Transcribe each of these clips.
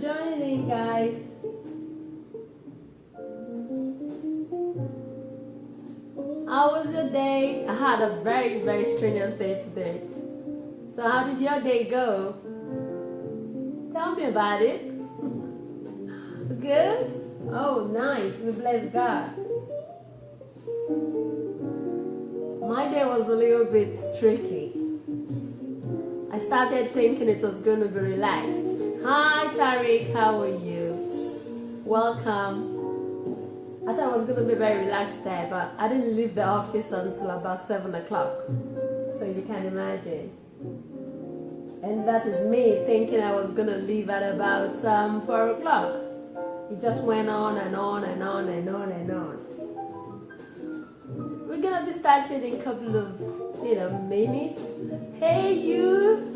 joining in, guys. How was your day? I had a very, very strenuous day today. So how did your day go? Tell me about it. Good? Oh, nice. We bless God. My day was a little bit tricky. I started thinking it was going to be relaxed. Hi, Tariq. How are you? Welcome. I thought it was going to be very relaxed there, but I didn't leave the office until about 7 o'clock. So you can imagine. And that is me thinking I was going to leave at about 4 o'clock. It just went on and on and on and on and on. We're going to be starting in a couple of minutes. Hey, you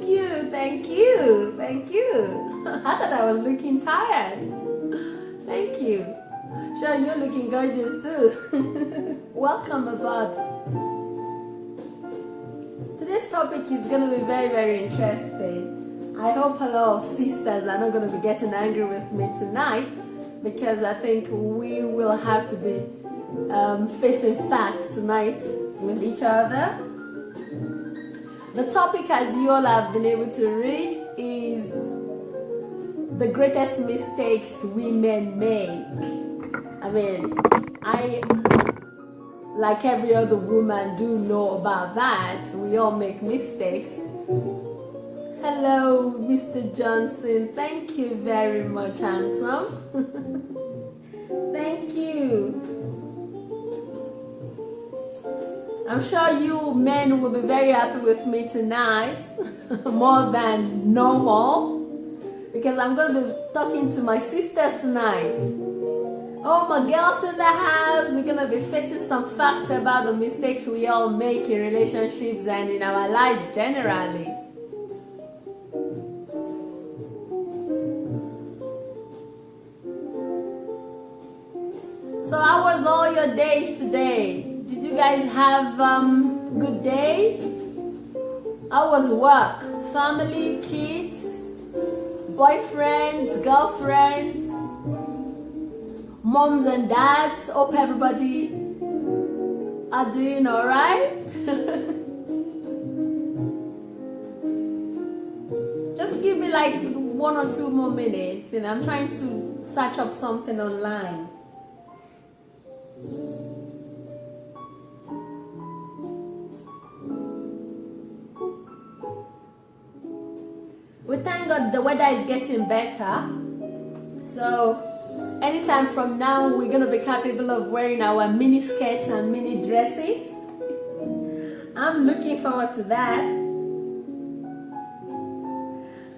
cute. Thank you. Thank you. I thought I was looking tired. Thank you. Sure, you're looking gorgeous too. Welcome aboard. Today's topic is going to be very, very interesting. I hope a lot of sisters are not going to be getting angry with me tonight, because I think we will have to be facing facts tonight with each other. The topic, as you all have been able to read, is the greatest mistakes women make. I mean, I, like every other woman, do know about that. We all make mistakes. Hello, Mr. Johnson. Thank you very much, handsome. Thank you. I'm sure you men will be very happy with me tonight, more than normal, because I'm going to be talking to my sisters tonight. Oh, my girls in the house, we're going to be facing some facts about the mistakes we all make in relationships and in our lives generally. So how was all your days today? Did you guys have good days? How was work? Family, kids, boyfriends, girlfriends, moms and dads? Hope everybody are doing alright. Just give me like 1 or 2 more minutes, and I'm trying to search up something online. We thank God the weather is getting better. So anytime from now, we're going to be capable of wearing our mini skirts and mini dresses. I'm looking forward to that.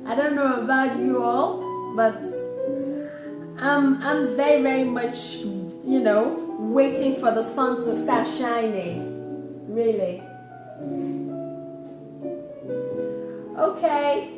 I don't know about you all, but I'm very, very much, waiting for the sun to start shining. Really. Okay.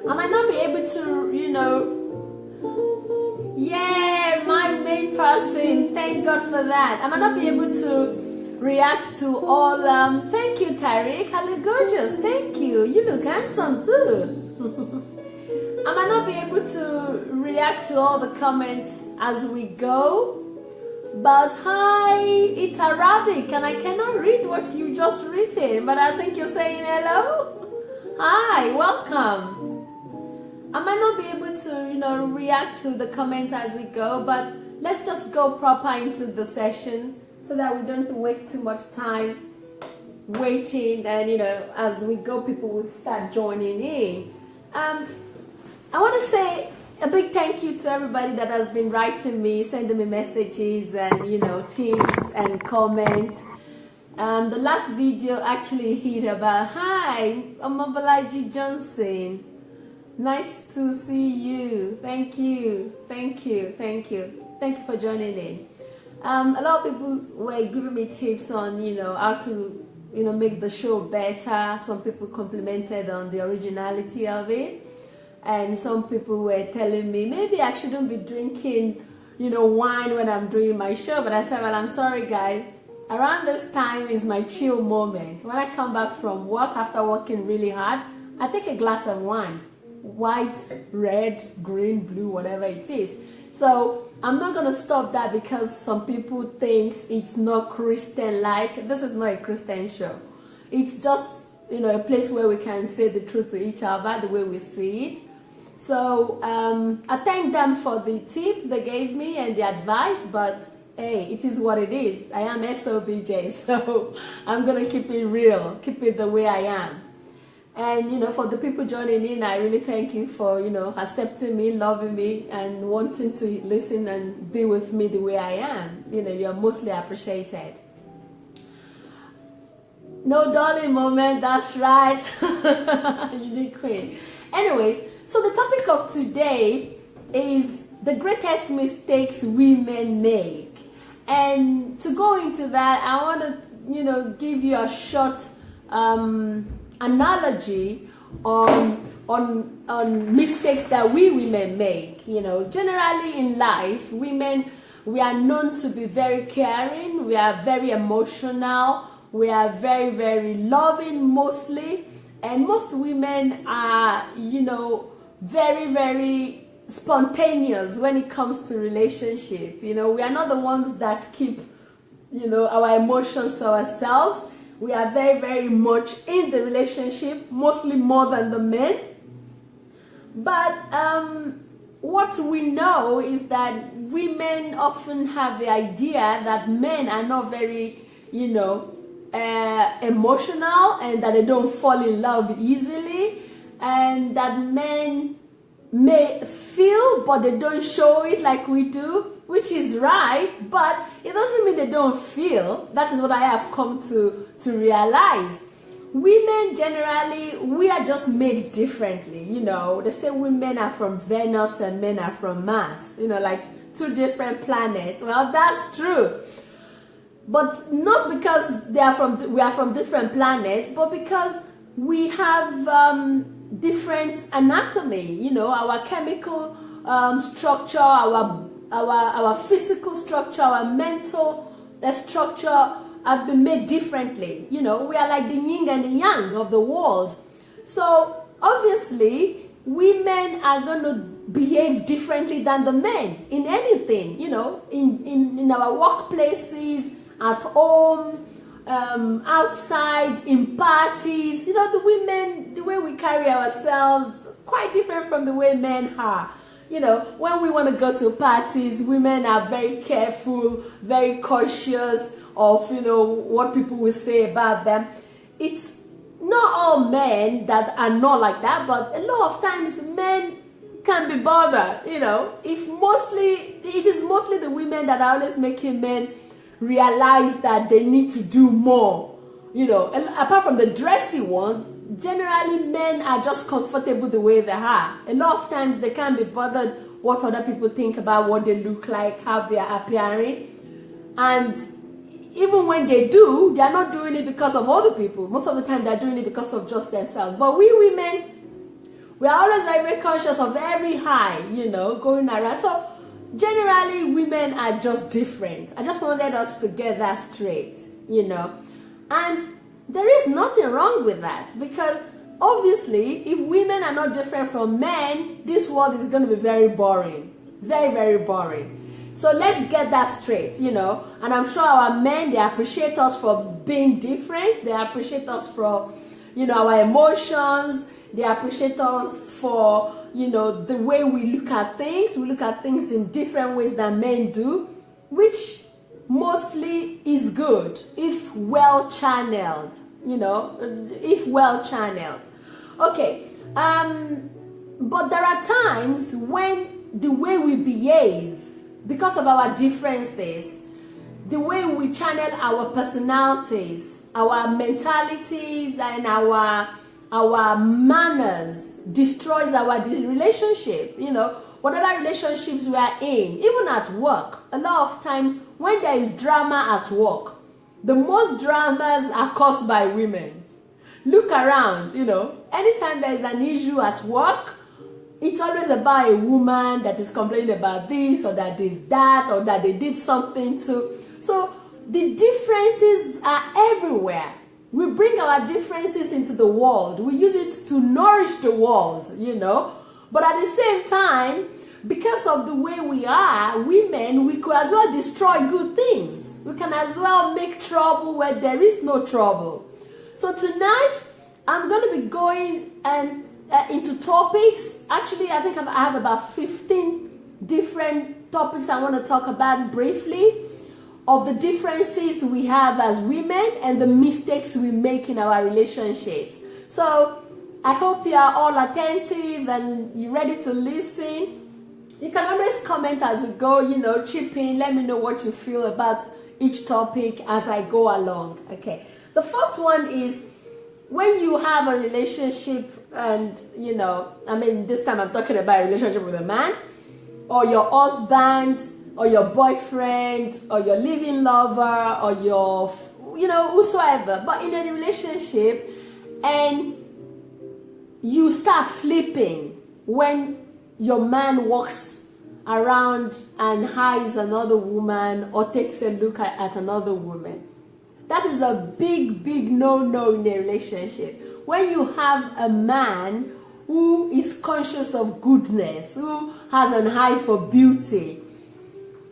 I might not be able to, yeah, my main person, thank God for that. I might not be able to react to all, thank you, Tariq, I look gorgeous, thank you, you look handsome too. I might not be able to react to all the comments as we go, but hi, it's Arabic and I cannot read what you just written, but I think you're saying hello. Hi, welcome. I might not be able to, react to the comments as we go, but let's just go proper into the session so that we don't waste too much time waiting, and, as we go, people will start joining in. I want to say a big thank you to everybody that has been writing me, sending me messages and, tips and comments. The last video actually hit about, hi, I'm Abalaji Johnson. Nice to see you. Thank you. Thank you. Thank you. Thank you for joining in. A lot of people were giving me tips on, how to, make the show better. Some people complimented on the originality of it. And some people were telling me maybe I shouldn't be drinking, wine when I'm doing my show. But I said, well, I'm sorry, guys. Around this time is my chill moment. When I come back from work after working really hard, I take a glass of wine. White, red, green, blue, whatever it is. So I'm not going to stop that because some people think it's not Christian-like. This is not a Christian show. It's just, a place where we can say the truth to each other the way we see it. So I thank them for the tip they gave me and the advice, but hey, it is what it is. I am SOBJ, so I'm going to keep it real, keep it the way I am. And, for the people joining in, I really thank you for, accepting me, loving me, and wanting to listen and be with me the way I am. You're mostly appreciated. No darling moment, that's right. Unique queen. Anyways, so the topic of today is the greatest mistakes women make. And to go into that, I want to, give you a short analogy on mistakes that we women make. Generally in life, women, we are known to be very caring, we are very emotional, we are very, very loving mostly, and most women are, very, very spontaneous when it comes to relationship. We are not the ones that keep, our emotions to ourselves. We are very, very much in the relationship, mostly more than the men. But what we know is that women often have the idea that men are not very, emotional, and that they don't fall in love easily, and that men may feel but they don't show it like we do, which is right, but it doesn't mean they don't feel. That is what I have come to realize. Women generally, we are just made differently. They say women are from Venus and men are from Mars, like two different planets. Well, that's true, but not because we are from different planets, but because we have different anatomy. Our chemical structure, our physical structure, our mental structure have been made differently. We are like the yin and the yang of the world. So obviously, women are going to behave differently than the men in anything. In our workplaces, at home, outside, in parties. The women, the way we carry ourselves, quite different from the way men are. When we want to go to parties, women are very careful, very cautious of, what people will say about them. It's not all men that are not like that, but a lot of times men can be bothered, it is mostly the women that are always making men realize that they need to do more. Apart from the dressy ones, generally men are just comfortable the way they are. A lot of times they can't be bothered what other people think about what they look like, how they are appearing. And even when they do, they are not doing it because of other people. Most of the time they're doing it because of just themselves. But we women, we are always very, very conscious of every high, going around. So generally, women are just different. I just wanted us to get that straight, And there is nothing wrong with that, because obviously, if women are not different from men, this world is going to be very boring. Very, very boring. So let's get that straight, And I'm sure our men, they appreciate us for being different. They appreciate us for, our emotions. They appreciate us for, the way we look at things. We look at things in different ways than men do, which mostly is good if well channeled, if well channeled. Okay, but there are times when the way we behave, because of our differences, the way we channel our personalities, our mentalities, and our manners destroys our relationship. You know, whatever relationships we are in, even at work, a lot of times when there is drama at work, the most dramas are caused by women. Look around, you know, anytime there is an issue at work, it's always about a woman that is complaining about this or that is that or that they did something to. So the differences are everywhere. We bring our differences into the world. We use it to nourish the world, you know. But at the same time, because of the way we are, women, we could as well destroy good things. We can as well make trouble where there is no trouble. So tonight, I'm going to be going into topics. Actually, I think I have about 15 different topics I want to talk about briefly, of the differences we have as women and the mistakes we make in our relationships. So I hope you are all attentive and you're ready to listen. You can always comment as we go, you know, chip in, let me know what you feel about each topic as I go along. Okay, the first one is when you have a relationship and, you know, I mean, this time I'm talking about a relationship with a man or your husband or your boyfriend or your living lover or your, you know, whosoever, but in a relationship and you start flipping when your man walks around and hides another woman or takes a look at another woman. That is a big, big no-no in a relationship. When you have a man who is conscious of goodness, who has an eye for beauty,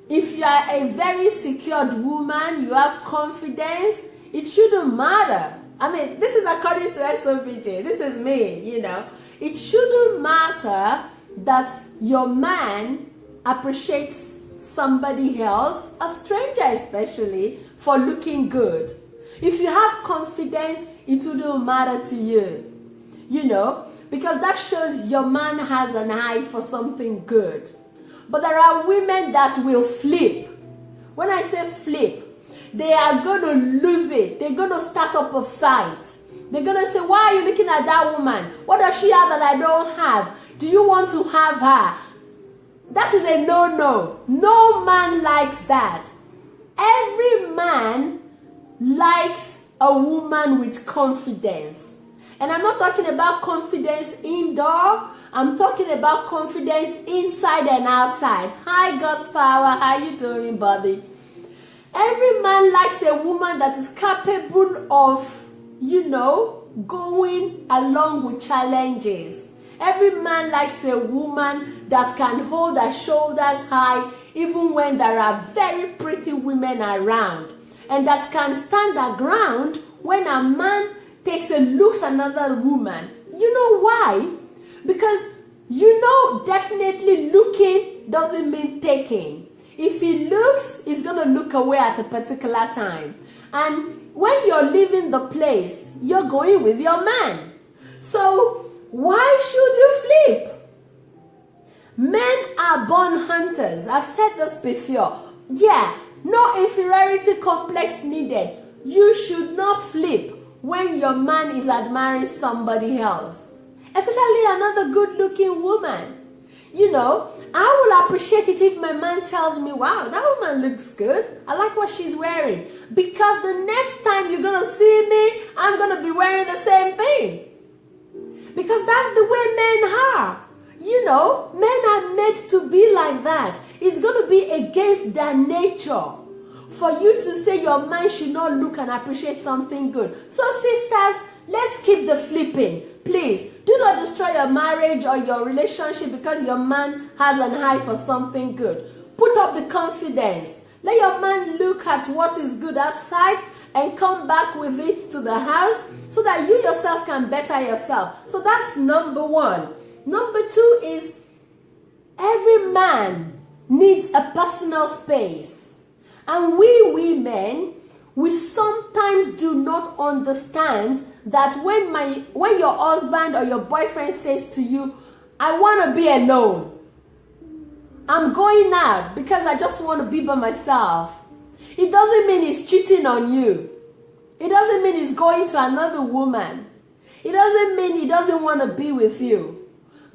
if you are a very secured woman, you have confidence, it shouldn't matter. I mean, this is according to SOPJ. This is me, you know. It shouldn't matter that your man appreciates somebody else, a stranger especially, for looking good. If you have confidence, it wouldn't matter to you, you know, because that shows your man has an eye for something good. But there are women that will flip. When I say flip, they are going to lose it. They're going to start up a fight. They're going to say, why are you looking at that woman? What does she have that I don't have? Do you want to have her? That is a no-no. No man likes that. Every man likes a woman with confidence. And I'm not talking about confidence indoor. I'm talking about confidence inside and outside. Hi, God's power. How you doing, buddy? Every man likes a woman that is capable of, you know, going along with challenges. Every man likes a woman that can hold her shoulders high even when there are very pretty women around, and that can stand her ground when a man takes a look at another woman. You know why? Because, you know, definitely looking doesn't mean taking. If he looks, he's going to look away at a particular time. And when you're leaving the place, you're going with your man. So why should you flip? Men are born hunters. I've said this before. Yeah, no inferiority complex needed. You should not flip when your man is admiring somebody else, especially another good-looking woman. You know, I will appreciate it if my man tells me, wow, that woman looks good. I like what she's wearing. Because the next time you're going to see me, I'm going to be wearing the same thing. Because that's the way men are. You know, men are made to be like that. It's going to be against their nature for you to say your man should not look and appreciate something good. So sisters, let's keep the flipping. Please, do not destroy your marriage or your relationship because your man has an eye for something good. Put up the confidence. Let your man look at what is good outside and come back with it to the house so that you yourself can better yourself. So that's number one. Number two is every man needs a personal space. And we women, we sometimes do not understand that when your husband or your boyfriend says to you, I want to be alone. I'm going out because I just want to be by myself. It doesn't mean he's cheating on you. It doesn't mean he's going to another woman. It doesn't mean he doesn't want to be with you.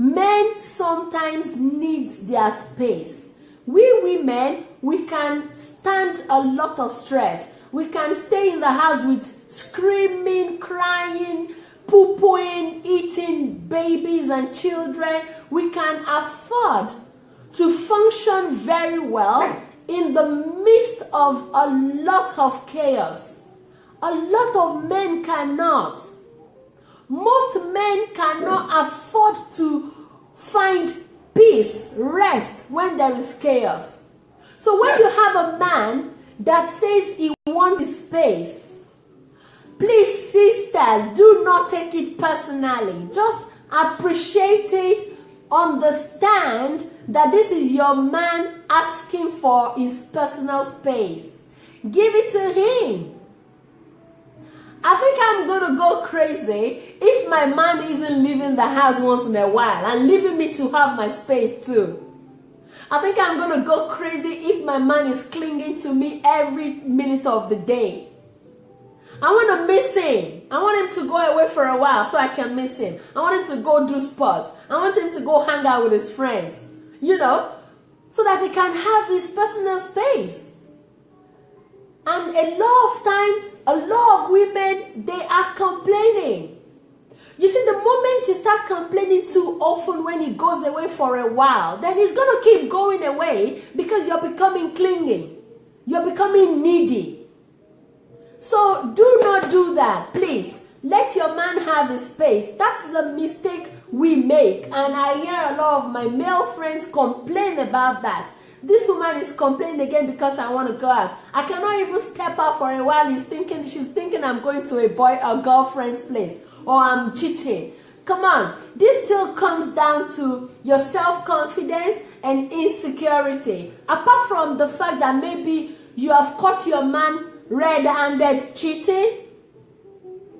men sometimes need their space. We women, we can stand a lot of stress. We can stay in the house with screaming, crying, poo-pooing, eating babies and children. We can afford to function very well in the midst of a lot of chaos. A lot of men cannot. Most men cannot afford to find peace, rest when there is chaos. So when you have a man that says he wants his space, please, sisters, do not take it personally. Just appreciate it. Understand that this is your man asking for his personal space. Give it to him. I think I'm going to go crazy if my man isn't leaving the house once in a while and leaving me to have my space too. I think I'm going to go crazy if my man is clinging to me every minute of the day. I want to miss him. I want him to go away for a while so I can miss him. I want him to go do sports. I want him to go hang out with his friends, so that he can have his personal space. And a lot of times, a lot of women, they are complaining. You see, the moment you start complaining too often when he goes away for a while, then he's going to keep going away because you're becoming clingy. You're becoming needy. So do not do that, please. Let your man have his space. That's the mistake we make. And I hear a lot of my male friends complain about that. This woman is complaining again because I want to go out. I cannot even step out for a while. She's thinking I'm going to a girlfriend's place or I'm cheating. Come on. This still comes down to your self-confidence and insecurity. Apart from the fact that maybe you have caught your man red-handed cheating,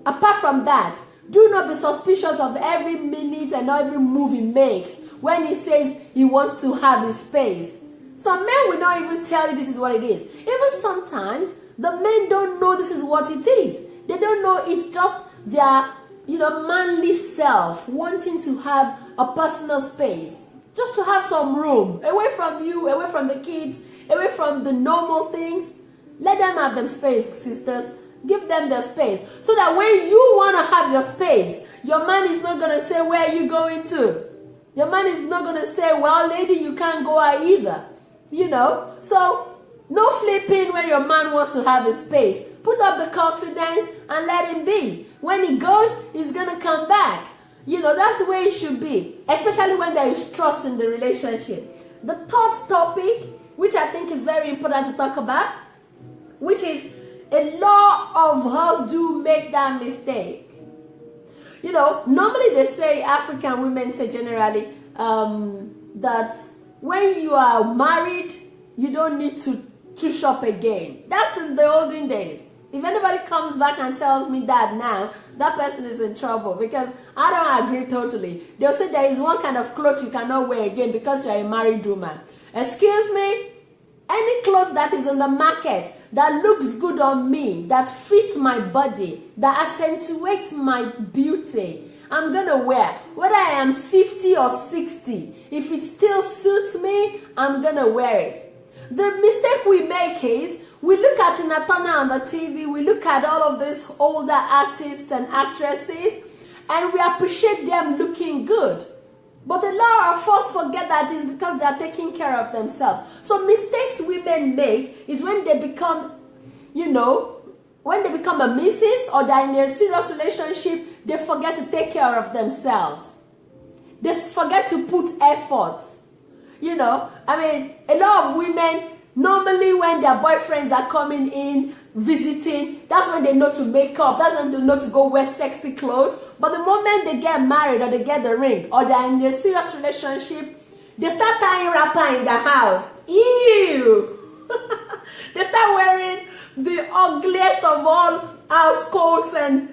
apart from that, do not be suspicious of every minute and every move he makes when he says he wants to have his space. Some men will not even tell you this is what it is. Even sometimes, the men don't know this is what it is. They don't know it's just their, manly self wanting to have a personal space. Just to have some room, away from you, away from the kids, away from the normal things. Let them have them space, sisters. Give them their space. So that when you want to have your space, your man is not going to say, where are you going to? Your man is not going to say, well, lady, you can't go out either. So no flipping when your man wants to have his space. Put up the confidence and let him be. When he goes, he's going to come back. That's the way it should be. Especially when there is trust in the relationship. The third topic, which I think is very important to talk about, which is a lot of us do make that mistake. Normally they say, African women say generally, that when you are married, you don't need to shop again. That's in the olden days. If anybody comes back and tells me that now, that person is in trouble because I don't agree totally. They'll say there is one kind of clothes you cannot wear again because you're a married woman. Excuse me? Any clothes that is in the market that looks good on me, that fits my body, that accentuates my beauty, I'm going to wear. Whether I am 50 or 60, if it still suits me, I'm going to wear it. The mistake we make is, we look at Tina Turner on the TV, we look at all of these older artists and actresses, and we appreciate them looking good. But a lot of us forget that it's because they are taking care of themselves. So mistakes women make is when they become, when they become a missus or they're in a serious relationship, they forget to take care of themselves. They forget to put effort. A lot of women, normally when their boyfriends are coming in, visiting, that's when they know to make up, that's when they know to go wear sexy clothes. But the moment they get married or they get the ring or they're in a serious relationship, they start tying wrapper in the house. Ew! They start wearing the ugliest of all house coats and,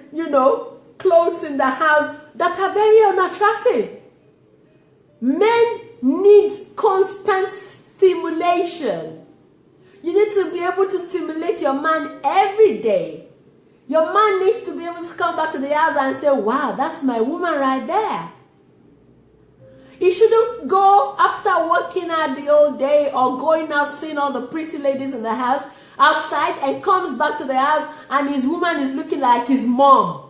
clothes in the house that are very unattractive. Men need constant stimulation. You need to be able to stimulate your man every day. Your man needs to be able to come back to the house and say, wow, that's my woman right there. He shouldn't go after working out the whole day or going out seeing all the pretty ladies in the house outside and comes back to the house and his woman is looking like his mom.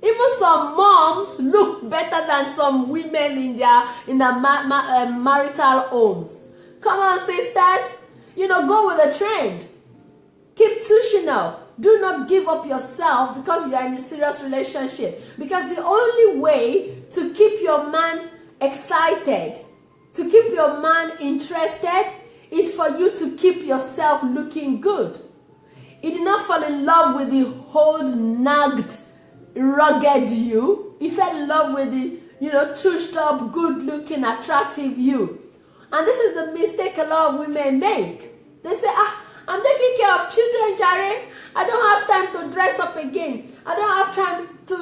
Even some moms look better than some women in their marital homes. Come on, sisters. Go with the trend. Keep tuition up. Do not give up yourself because you are in a serious relationship. Because the only way to keep your man excited, to keep your man interested, is for you to keep yourself looking good. He did not fall in love with the old, nagged, rugged you. He fell in love with the, tushed up, good looking, attractive you. And this is the mistake a lot of women make. They say, I'm taking care of children, Jerry. I don't have time to dress up again. I don't have time to,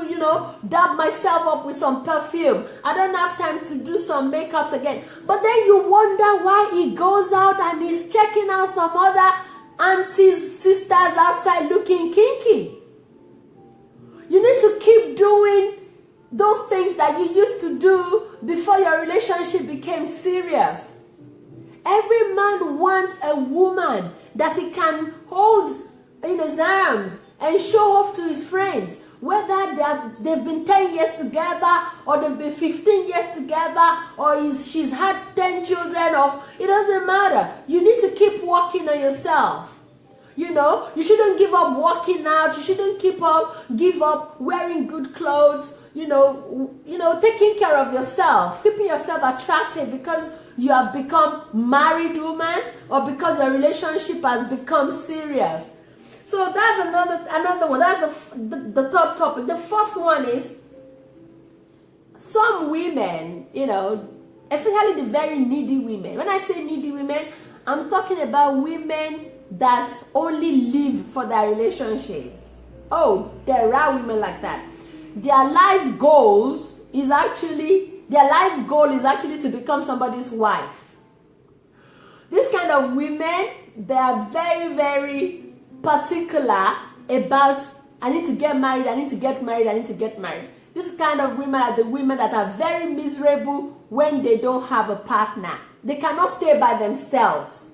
dab myself up with some perfume. I don't have time to do some makeups again. But then you wonder why he goes out and he's checking out some other aunties, sisters outside looking kinky. You need to keep doing those things that you used to do before your relationship became serious. Every man wants a woman that he can hold in his arms and show off to his friends. Whether they've been 10 years together or they've been 15 years together or she's had 10 children, it doesn't matter. You need to keep working on yourself. You shouldn't give up working out. You shouldn't give up wearing good clothes. Taking care of yourself, keeping yourself attractive because you have become married woman or because your relationship has become serious. So that's another one. That's the third topic. The fourth one is some women, especially the very needy women. When I say needy women, I'm talking about women that only live for their relationships. Oh, there are women like that. Their life goal is actually to become somebody's wife. This kind of women, they are very, very particular about, I need to get married, I need to get married, I need to get married. This kind of women are the women that are very miserable when they don't have a partner. They cannot stay by themselves.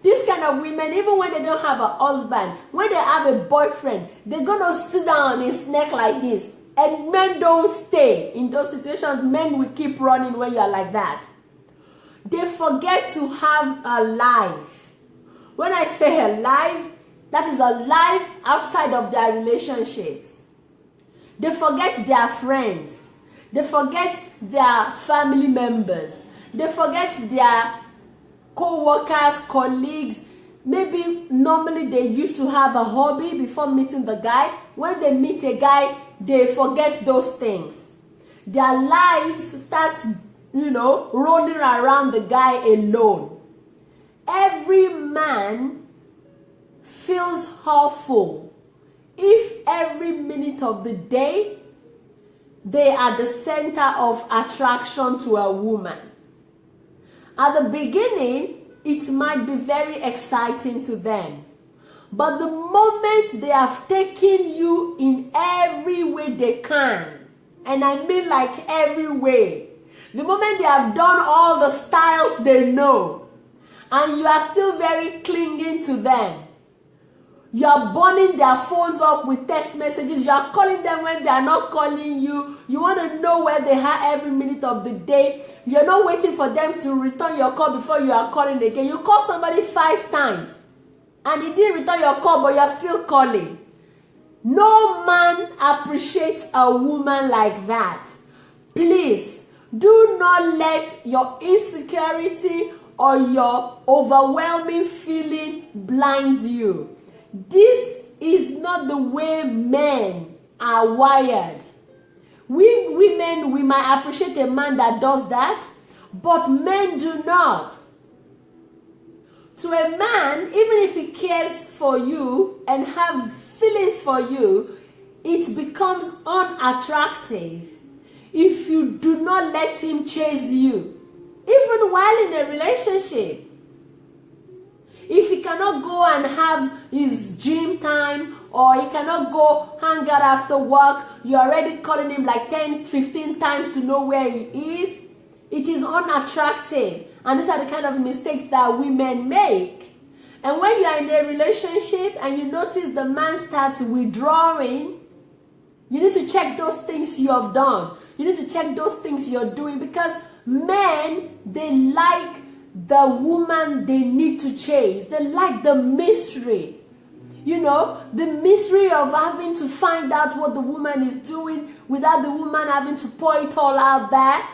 This kind of women, even when they don't have a husband, when they have a boyfriend, they're going to sit down on his neck like this. And men don't stay. In those situations, men will keep running when you are like that. They forget to have a life. When I say a life, that is a life outside of their relationships. They forget their friends. They forget their family members. They forget their co-workers, colleagues. Maybe normally they used to have a hobby before meeting the guy. When they meet a guy, they forget those things. Their lives start, rolling around the guy alone. Every man feels awful if every minute of the day they are the center of attraction to a woman. At the beginning, it might be very exciting to them. But the moment they have taken you in every way they can, and I mean like every way, the moment they have done all the styles they know, and you are still very clinging to them, you are burning their phones up with text messages, you are calling them when they are not calling you, you want to know where they are every minute of the day, you're not waiting for them to return your call before you are calling again. You call somebody 5 times, and he didn't return your call, but you're still calling. No man appreciates a woman like that. Please, do not let your insecurity or your overwhelming feeling blind you. This is not the way men are wired. We women, we might appreciate a man that does that, but men do not. To a man, even if he cares for you and have feelings for you, it becomes unattractive if you do not let him chase you, even while in a relationship. If he cannot go and have his gym time, or he cannot go hang out after work, you're already calling him like 10, 15 times to know where he is. It is unattractive. And these are the kind of mistakes that women make. And when you are in a relationship and you notice the man starts withdrawing, you need to check those things you have done. You need to check those things you're doing, because men, they like the woman they need to chase. They like the mystery. You know, the mystery of having to find out what the woman is doing without the woman having to pour it all out there.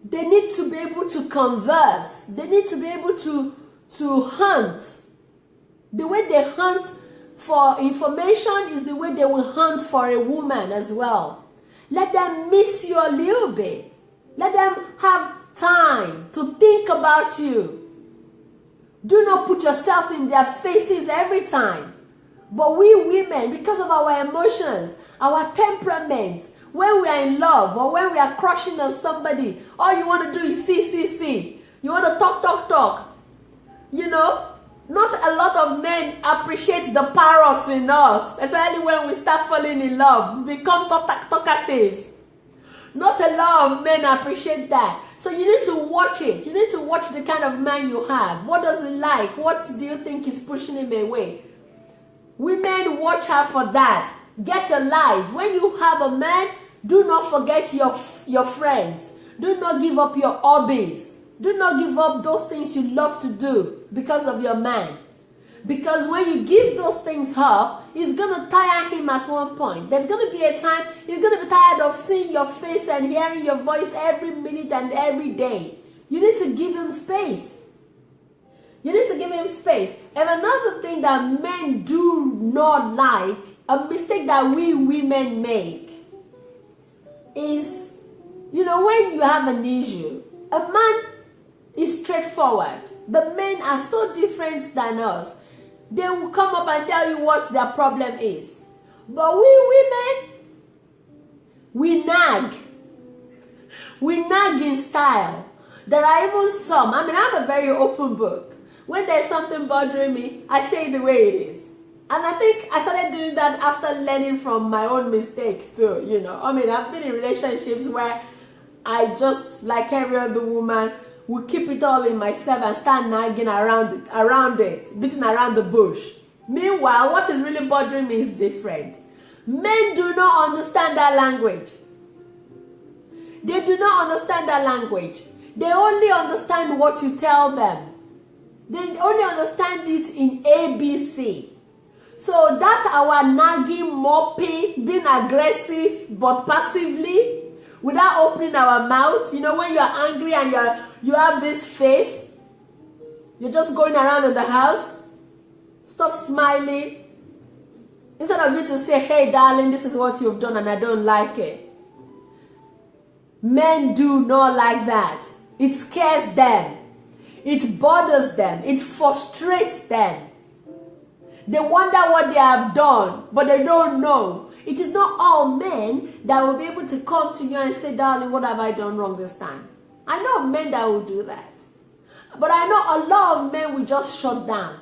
They need to be able to converse. They need to be able to hunt. The way they hunt for information is the way they will hunt for a woman as well. Let them miss you a little bit. Let them have time to think about you. Do not put yourself in their faces every time. But we women, because of our emotions, our temperaments, when we are in love or when we are crushing on somebody, all you want to do is see. You want to talk. You know, not a lot of men appreciate the parrots in us, especially when we start falling in love. We become talkatives. Not a lot of men appreciate that. So you need to watch it. You need to watch the kind of man you have. What does he like? What do you think is pushing him away? Women, watch out for that. Get alive. When you have a man, do not forget your friends. Do not give up your hobbies. Do not give up those things you love to do because of your man. Because when you give those things up, it's going to tire him at one point. There's going to be a time he's going to be tired of seeing your face and hearing your voice every minute and every day. You need to give him space. You need to give him space. And another thing that men do not like, a mistake that we women make, is, you know, when you have an issue, a man is straightforward. The men are so different than us. They will come up and tell you what their problem is. But we women, we nag. We nag in style. There are even some, I have a very open book. When there's something bothering me, I say it the way it is. And I think I started doing that after learning from my own mistakes too, you know. I've been in relationships where I just, like every other woman, will keep it all in myself and start nagging around it, beating around the bush. Meanwhile, what is really bothering me is different. Men do not understand that language. They do not understand that language. They only understand what you tell them. They only understand it in ABC. So that our nagging, moping, being aggressive but passively, without opening our mouth, you know, when you are angry and you have this face, you're just going around in the house, stop smiling. Instead of you to say, hey darling, this is what you've done and I don't like it. Men do not like that. It scares them. It bothers them. It frustrates them. They wonder what they have done, but they don't know. It is not all men that will be able to come to you and say, darling, what have I done wrong this time? I know men that will do that. But I know a lot of men will just shut down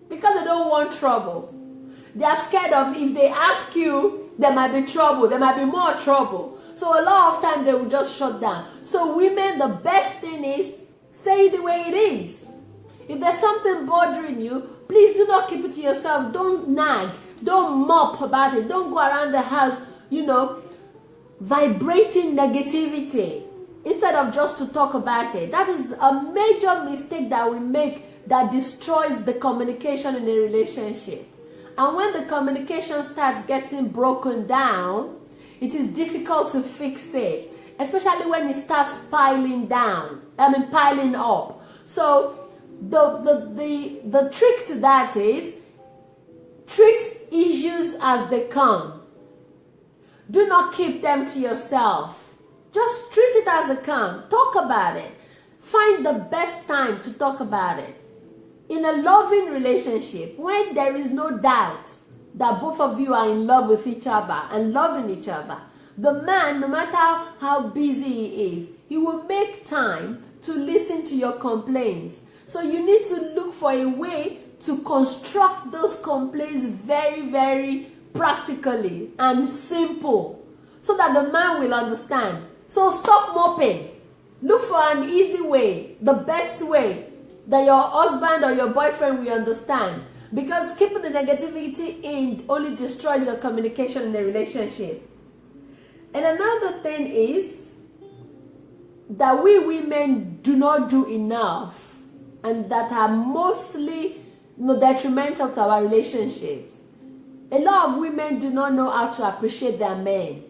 because they don't want trouble. They are scared of if they ask you, there might be trouble. There might be more trouble. So a lot of times they will just shut down. So women, the best thing is, say it the way it is. If there's something bothering you, please do not keep it to yourself. Don't nag. Don't mop about it. Don't go around the house, you know, vibrating negativity instead of just to talk about it. That is a major mistake that we make that destroys the communication in a relationship. And when the communication starts getting broken down, it is difficult to fix it, especially when it starts piling up. So the trick to that is treat issues as they come. Do not keep them to yourself. Just treat it as they come. Talk about it. Find the best time to talk about it. In a loving relationship, when there is no doubt that both of you are in love with each other and loving each other, the man, no matter how busy he is, he will make time to listen to your complaints. So you need to look for a way to construct those complaints very, very practically and simple so that the man will understand. So stop moping. Look for an easy way, the best way that your husband or your boyfriend will understand. Because keeping the negativity in only destroys your communication in the relationship. And another thing is that we women do not do enough, and that are mostly detrimental to our relationships. A lot of women do not know how to appreciate their men.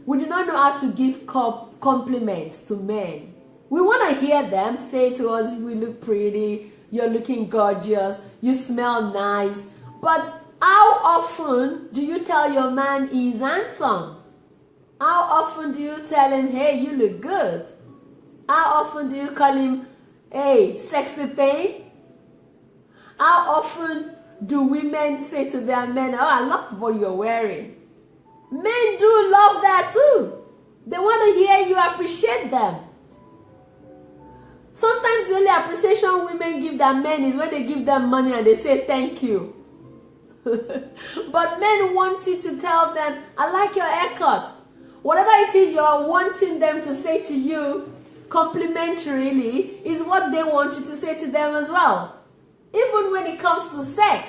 We do not know how to give compliments to men. We want to hear them say to us, "We look pretty, you're looking gorgeous, you smell nice." But how often do you tell your man he's handsome? How often do you tell him, "Hey, you look good"? How often do you call him, "Hey, sexy thing"? How often do women say to their men, "Oh, I love what you're wearing"? Men do love that too. They want to hear you appreciate them. Sometimes the only appreciation women give their men is when they give them money and they say thank you. But men want you to tell them, "I like your haircut." Whatever it is you're wanting them to say to you complimentarily is what they want you to say to them as well. Even when it comes to sex.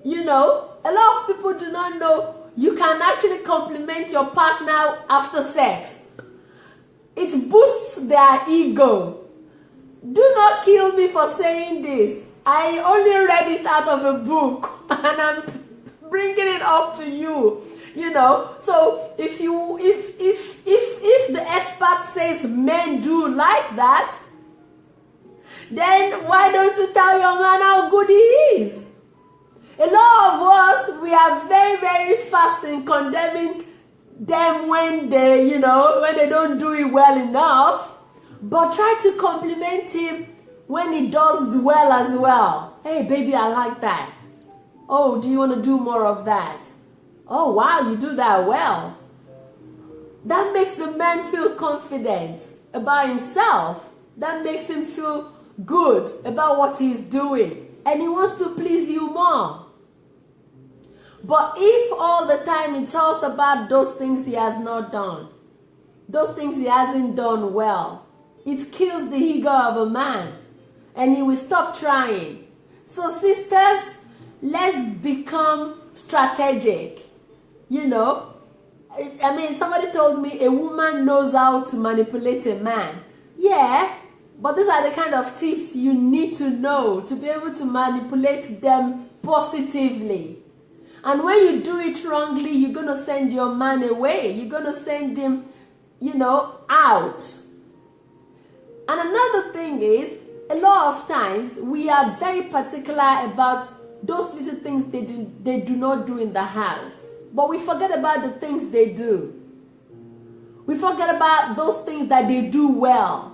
A lot of people do not know you can actually compliment your partner after sex. It boosts their ego. Do not kill me for saying this. I only read it out of a book and I'm bringing it up to you. So if the expert says men do like that, then why don't you tell your man how good he is? A lot of us, we are very, very fast in condemning them when they, when they don't do it well enough. But try to compliment him when he does well as well. "Hey, baby, I like that. Oh, do you want to do more of that? Oh, wow, you do that well." That makes the man feel confident about himself. That makes him feel good about what he's doing. And he wants to please you more. But if all the time he talks about those things he has not done, those things he hasn't done well, it kills the ego of a man. And he will stop trying. So sisters, let's become strategic. Somebody told me a woman knows how to manipulate a man. Yeah, but these are the kind of tips you need to know to be able to manipulate them positively. And when you do it wrongly, you're going to send your man away. You're going to send him, out. And another thing is, a lot of times, we are very particular about those little things they do not do in the house. But we forget about the things they do. We forget about those things that they do well.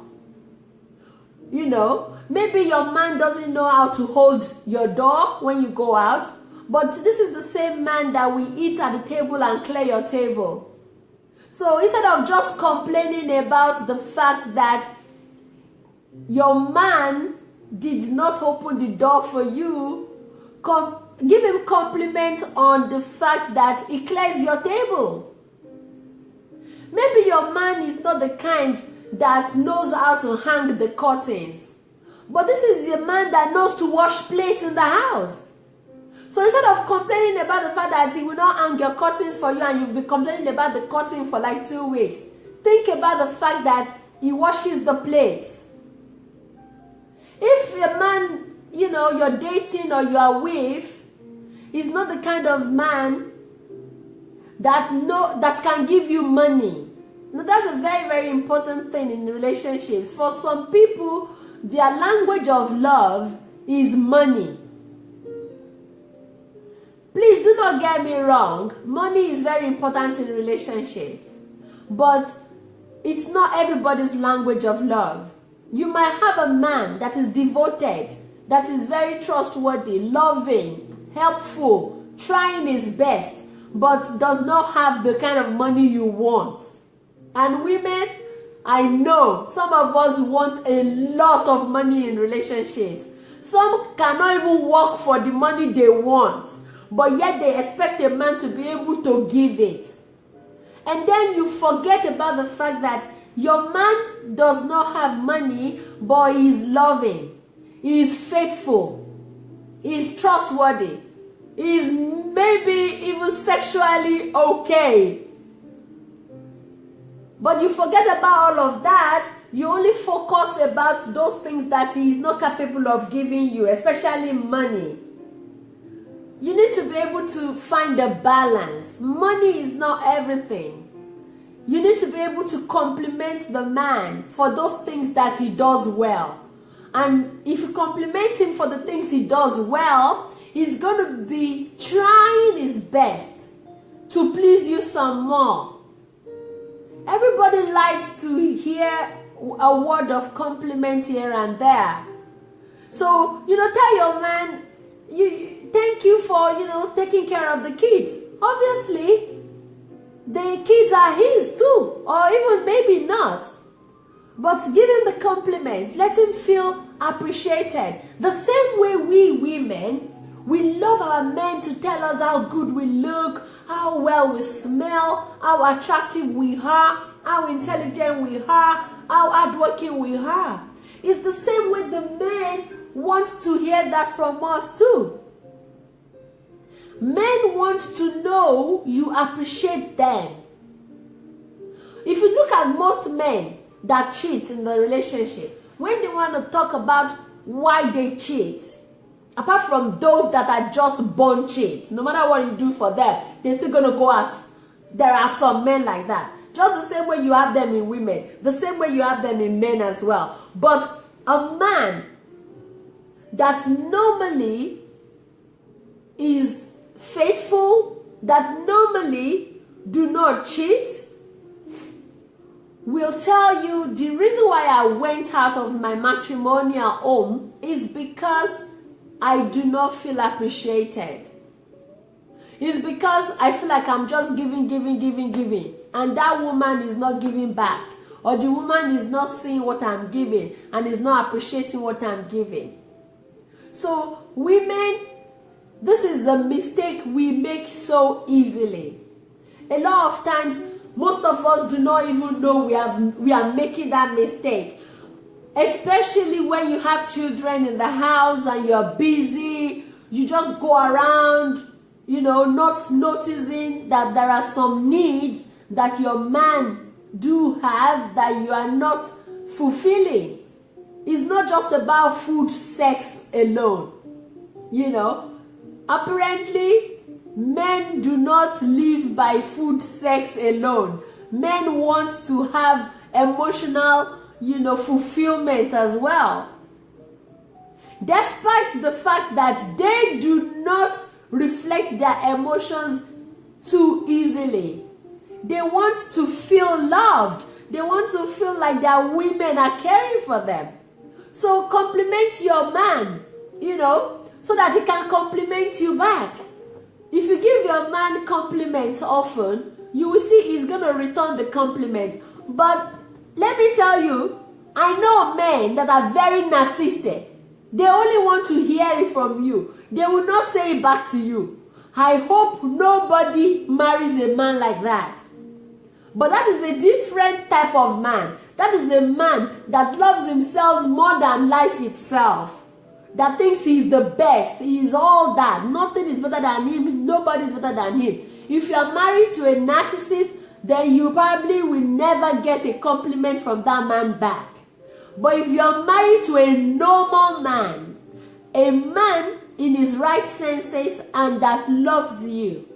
Maybe your man doesn't know how to hold your door when you go out. But this is the same man that will eat at the table and clear your table. So instead of just complaining about the fact that your man did not open the door for you, give him compliments on the fact that he clears your table. Maybe your man is not the kind that knows how to hang the curtains. But this is the man that knows to wash plates in the house. So instead of complaining about the fact that he will not hang your curtains for you and you'll be complaining about the curtain for like 2 weeks, think about the fact that he washes the plates. If a man, you're dating or you are with, is not the kind of man that can give you money. Now that's a very, very important thing in relationships. For some people, their language of love is money. Please do not get me wrong. Money is very important in relationships. But it's not everybody's language of love. You might have a man that is devoted, that is very trustworthy, loving, helpful, trying his best, but does not have the kind of money you want. And women, I know some of us want a lot of money in relationships. Some cannot even work for the money they want, but yet they expect a man to be able to give it. And then you forget about the fact that your man does not have money, but he is loving, he is faithful, he is trustworthy, he is maybe even sexually okay. But you forget about all of that. You only focus about those things that he is not capable of giving you, especially money. You need to be able to find a balance. Money is not everything. You need to be able to compliment the man for those things that he does well. And if you compliment him for the things he does well, he's going to be trying his best to please you some more. Everybody likes to hear a word of compliment here and there. So, tell your man, thank you for, taking care of the kids. Obviously, the kids are his too, or even maybe not. But give him the compliment. Let him feel appreciated. The same way we women, we love our men to tell us how good we look, how well we smell, how attractive we are, how intelligent we are, how hardworking we are. It's the same way the men want to hear that from us too. Men want to know you appreciate them. If you look at most men that cheat in the relationship, when they want to talk about why they cheat, apart from those that are just born cheats, no matter what you do for them, they're still going to go out. There are some men like that. Just the same way you have them in women, the same way you have them in men as well. But a man that normally is faithful, that normally do not cheat, will tell you the reason why I went out of my matrimonial home is because I do not feel appreciated. It's because I feel like I'm just giving, and that woman is not giving back, or the woman is not seeing what I'm giving and is not appreciating what I'm giving. So women, this is the mistake we make so easily. A lot of times, most of us do not even know we are making that mistake. Especially when you have children in the house and you're busy, you just go around, not noticing that there are some needs that your man do have that you are not fulfilling. It's not just about food, sex alone. Apparently, men do not live by food, sex alone. Men want to have emotional, fulfillment as well. Despite the fact that they do not reflect their emotions too easily. They want to feel loved. They want to feel like their women are caring for them. So compliment your man, so that he can compliment you back. If you give your man compliments often, you will see he's going to return the compliment. But let me tell you, I know men that are very narcissistic. They only want to hear it from you. They will not say it back to you. I hope nobody marries a man like that. But that is a different type of man. That is a man that loves himself more than life itself. That thinks he's the best. He is all that. Nothing is better than him. Nobody is better than him. If you are married to a narcissist, then you probably will never get a compliment from that man back. But if you are married to a normal man, a man in his right senses and that loves you,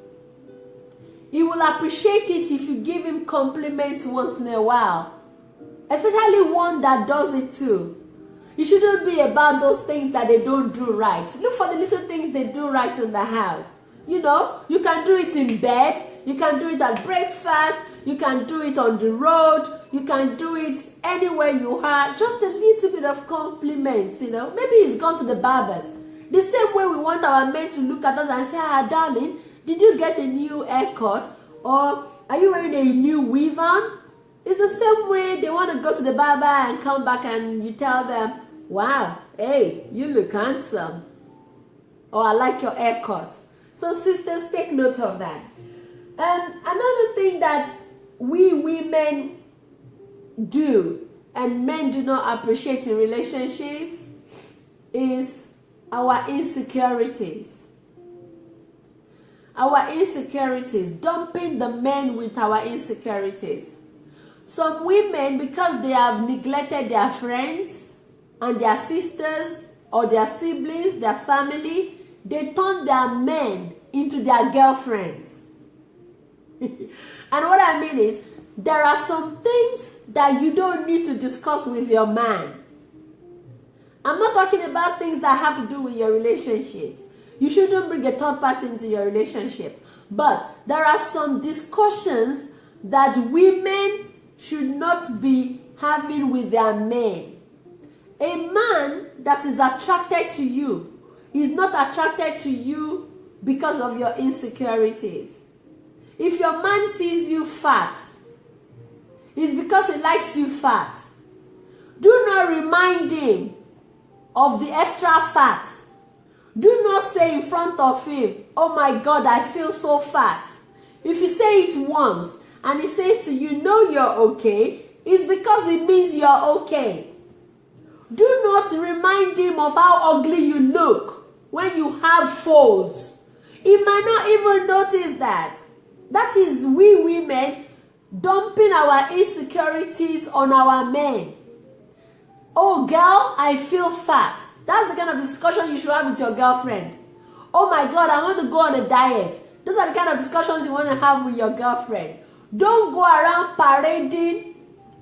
he will appreciate it if you give him compliments once in a while. Especially one that does it too. It shouldn't be about those things that they don't do right. Look for the little things they do right in the house. You can do it in bed. You can do it at breakfast. You can do it on the road. You can do it anywhere you are. Just a little bit of compliments, Maybe he's gone to the barbers. The same way we want our men to look at us and say, darling, did you get a new haircut? Or are you wearing a new weave on? It's the same way they want to go to the barber and come back and you tell them, wow, hey, you look handsome. Or I like your haircut. So sisters, take note of that. Another thing that we women do and men do not appreciate in relationships is our insecurities. Our insecurities, dumping the men with our insecurities. Some women, because they have neglected their friends and their sisters or their siblings, their family, they turn their men into their girlfriends. And what I mean is, there are some things that you don't need to discuss with your man. I'm not talking about things that have to do with your relationships. You shouldn't bring a third party into your relationship. But there are some discussions that women should not be having with their men. A man that is attracted to you is not attracted to you because of your insecurities. If your man sees you fat, it's because he likes you fat. Do not remind him of the extra fat. Do not say in front of him, "Oh my God, I feel so fat." If you say it once and he says to you, "No, you're okay," it's because it means you're okay. Do not remind him of how ugly you look when you have folds. He might not even notice that. That is we women dumping our insecurities on our men. "Oh girl, I feel fat." That's the kind of discussion you should have with your girlfriend. "Oh my God, I want to go on a diet." Those are the kind of discussions you want to have with your girlfriend. Don't go around parading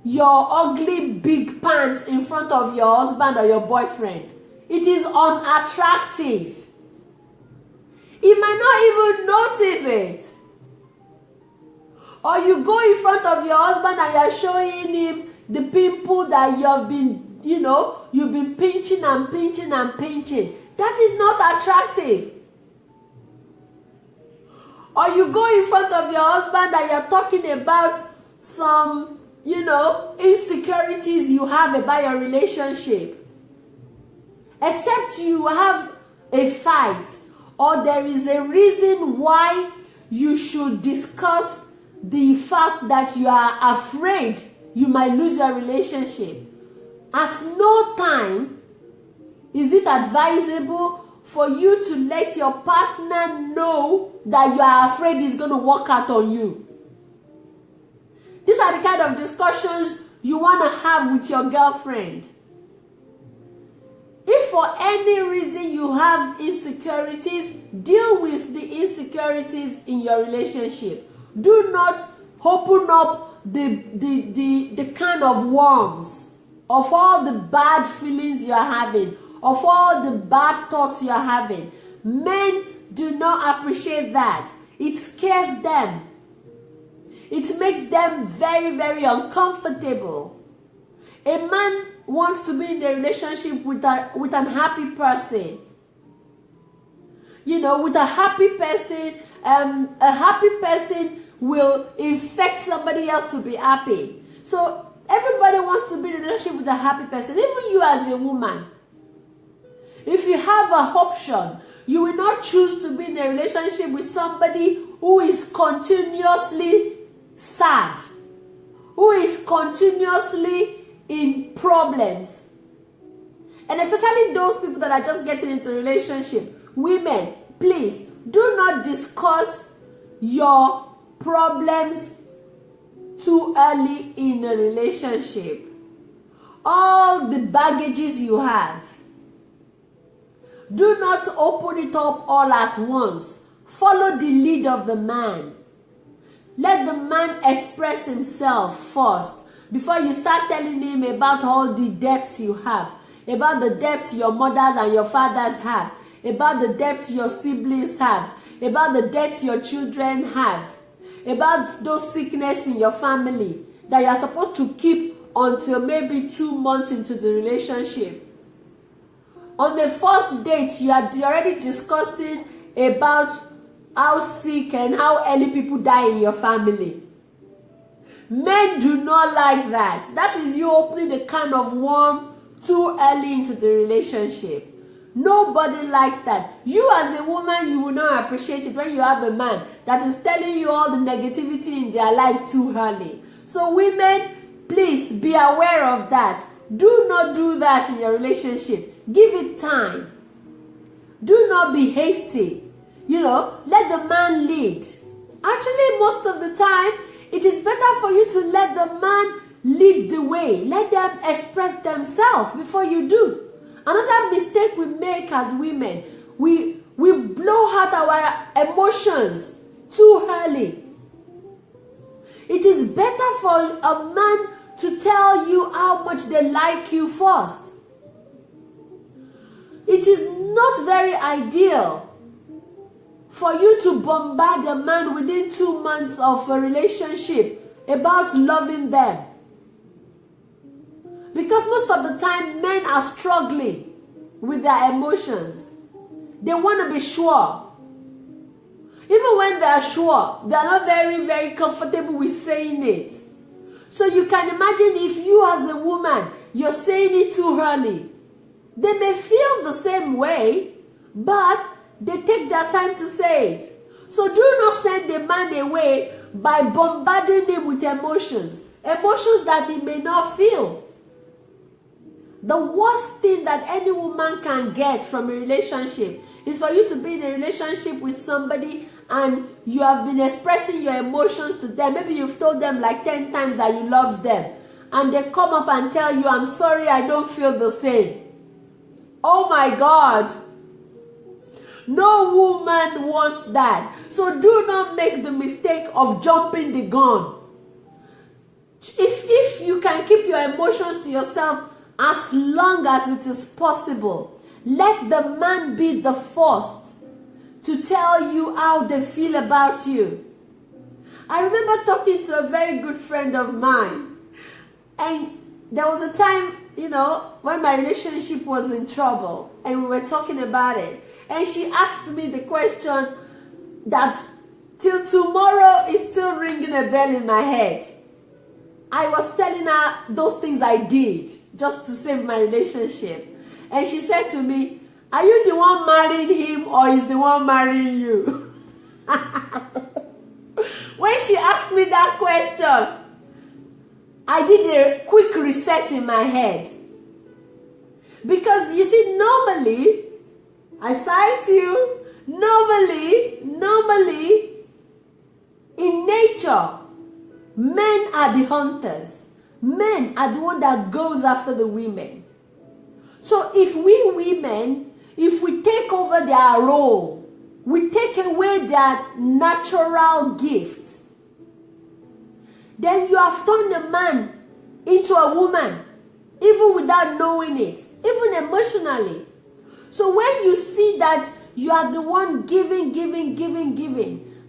your ugly big pants in front of your husband or your boyfriend. It is unattractive. He might not even notice it. Or you go in front of your husband and you're showing him the pimple that you've been pinching and pinching and pinching. That is not attractive. Or you go in front of your husband and you're talking about some, insecurities you have about your relationship. Except you have a fight or there is a reason why you should discuss the fact that you are afraid you might lose your relationship. At no time is it advisable for you to let your partner know that you are afraid he's going to walk out on you. These are the kind of discussions you want to have with your girlfriend. If for any reason you have insecurities, deal with the insecurities in your relationship. Do not open up the can of worms of all the bad feelings you are having, of all the bad thoughts you are having. Men do not appreciate that. It scares them. It makes them very, very uncomfortable. A man wants to be in a relationship with an happy person. With a happy person, a happy person will infect somebody else to be happy. So everybody wants to be in a relationship with a happy person, even you as a woman. If you have an option, you will not choose to be in a relationship with somebody who is continuously sad, who is continuously in problems. And especially those people that are just getting into a relationship. Women, please, do not discuss your problems too early in a relationship. All the baggages you have, do not open it up all at once. Follow the lead of the man. Let the man express himself first before you start telling him about all the debts you have, about the debts your mothers and your fathers have, about the debts your siblings have, about the debts your children have, about those sickness in your family that you are supposed to keep until maybe 2 months into the relationship. On the first date, you are already discussing about how sick and how early people die in your family. Men do not like that. That is you opening the can of worm too early into the relationship. Nobody likes that. You as a woman, you will not appreciate it when you have a man that is telling you all the negativity in their life too early. So women, please be aware of that. Do not do that in your relationship. Give it time. Do not be hasty. Let the man lead. Actually, most of the time, it is better for you to let the man lead the way. Let them express themselves before you do. Another mistake we make as women, we blow out our emotions too early. It is better for a man to tell you how much they like you first. It is not very ideal for you to bombard a man within 2 months of a relationship about loving them. Because most of the time, men are struggling with their emotions. They want to be sure. Even when they are sure, they are not very, very comfortable with saying it. So you can imagine if you as a woman, you're saying it too early. They may feel the same way, but they take their time to say it. So do not send the man away by bombarding him with emotions. Emotions that he may not feel. The worst thing that any woman can get from a relationship is for you to be in a relationship with somebody and you have been expressing your emotions to them. Maybe you've told them like 10 times that you love them. And they come up and tell you, I'm sorry, I don't feel the same. Oh my God. No woman wants that. So do not make the mistake of jumping the gun. If you can keep your emotions to yourself as long as it is possible, let the man be the first to tell you how they feel about you. I remember talking to a very good friend of mine, and there was a time, when my relationship was in trouble, and we were talking about it, and she asked me the question that till tomorrow is still ringing a bell in my head. I was telling her those things I did just to save my relationship. And she said to me, are you the one marrying him or is the one marrying you? When she asked me that question, I did a quick reset in my head. Because you see, normally, I cite you, normally, in nature, men are the hunters. Men are the one that goes after the women. So if we women, if we take over their role, we take away their natural gift, then you have turned a man into a woman, even without knowing it, even emotionally. So when you see that you are the one giving,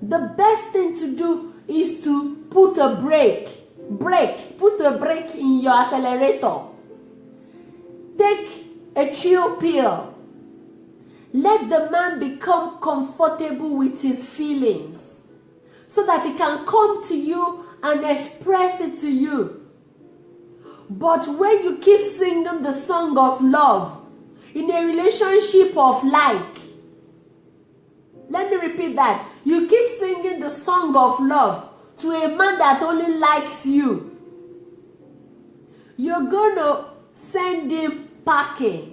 the best thing to do is to put a brake in your accelerator. Take a chill pill. Let the man become comfortable with his feelings so that he can come to you and express it to you. But when you keep singing the song of love in a relationship of like, let me repeat that. You keep singing the song of love to a man that only likes you, you're going to send him packing.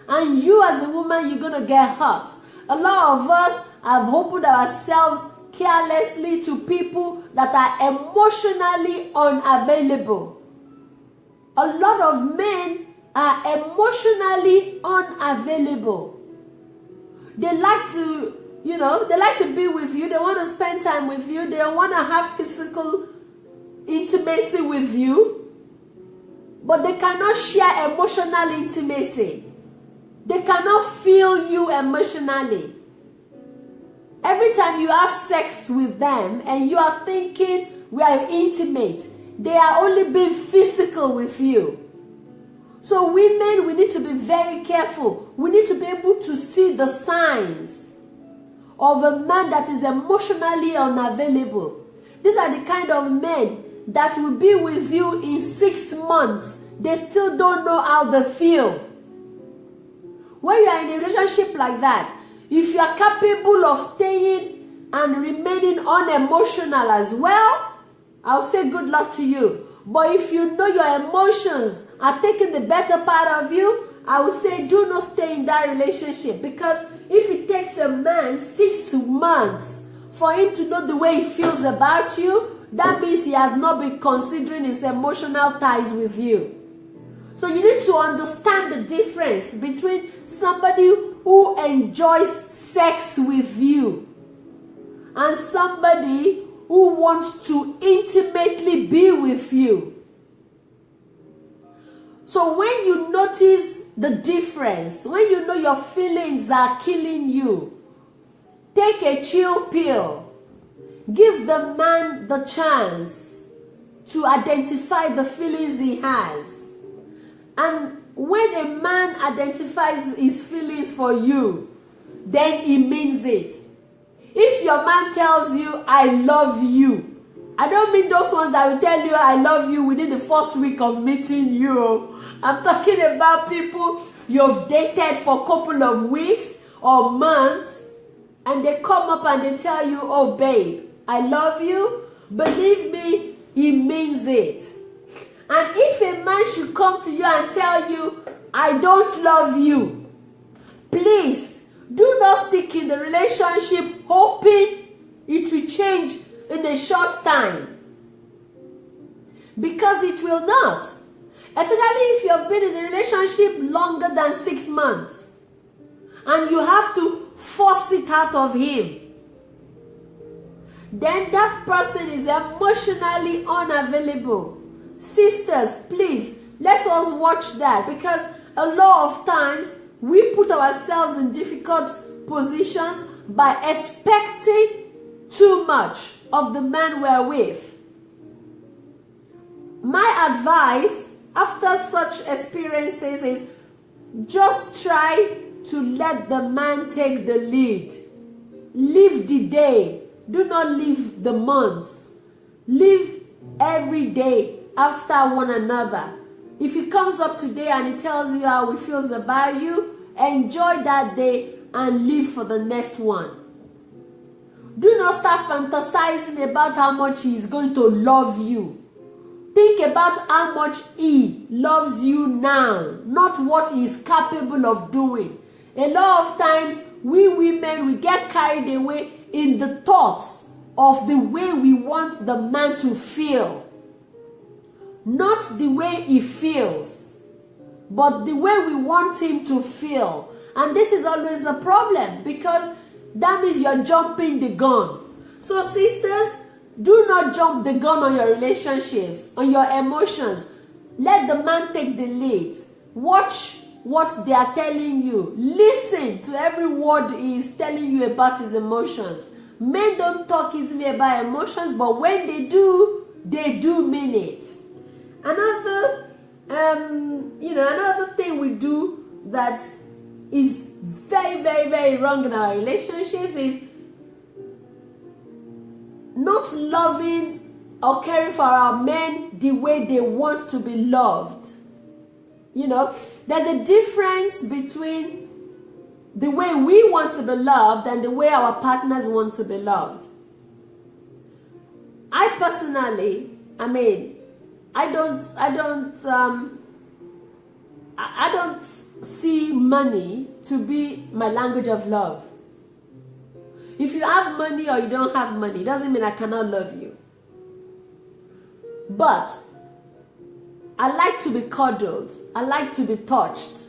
And you as a woman, you're going to get hurt. A lot of us have opened ourselves carelessly to people that are emotionally unavailable. A lot of men are emotionally unavailable. They like to be with you. They want to spend time with you. They want to have physical intimacy with you. But they cannot share emotional intimacy. They cannot feel you emotionally. Every time you have sex with them and you are thinking we are intimate, they are only being physical with you. So women, we need to be very careful. We need to be able to see the signs of a man that is emotionally unavailable. These are the kind of men that will be with you in 6 months. They still don't know how they feel. When you are in a relationship like that, if you are capable of staying and remaining unemotional as well, I'll say good luck to you. But if you know your emotions are taking the better part of you, I would say do not stay in that relationship. Because if it takes a man 6 months for him to know the way he feels about you, that means he has not been considering his emotional ties with you. So you need to understand the difference between somebody who enjoys sex with you and somebody who wants to intimately be with you. So when you notice the difference, when you know your feelings are killing you, take a chill pill. Give the man the chance to identify the feelings he has. And when a man identifies his feelings for you, then he means it. If your man tells you, I love you, I don't mean those ones that will tell you, I love you within the first week of meeting you. I'm talking about people you've dated for a couple of weeks or months, and they come up and they tell you, oh babe, I love you. Believe me, he means it. And if a man should come to you and tell you, I don't love you, please do not stick in the relationship hoping it will change in a short time. Because it will not. Especially if you have been in a relationship longer than 6 months. And you have to force it out of him. Then that person is emotionally unavailable. Sisters, please, let us watch that, because a lot of times we put ourselves in difficult positions by expecting too much of the man we're with. My advice after such experiences is just try to let the man take the lead. Live the day. Do not live the months. Live every day after one another. If he comes up today and he tells you how he feels about you, enjoy that day and live for the next one. Do not start fantasizing about how much he is going to love you. Think about how much he loves you now, not what he is capable of doing. A lot of times, we women, we get carried away in the thoughts of the way we want the man to feel. Not the way he feels, but the way we want him to feel. And this is always the problem, because that means you're jumping the gun. So sisters, do not jump the gun on your relationships, on your emotions. Let the man take the lead. Watch what they are telling you. Listen to every word he is telling you about his emotions. Men don't talk easily about emotions, but when they do mean it. Another thing we do that is very, very, very wrong in our relationships is not loving or caring for our men the way they want to be loved. There's a difference between the way we want to be loved and the way our partners want to be loved. I personally, I don't see money to be my language of love. If you have money or you don't have money, it doesn't mean I cannot love you. But I like to be cuddled. I like to be touched.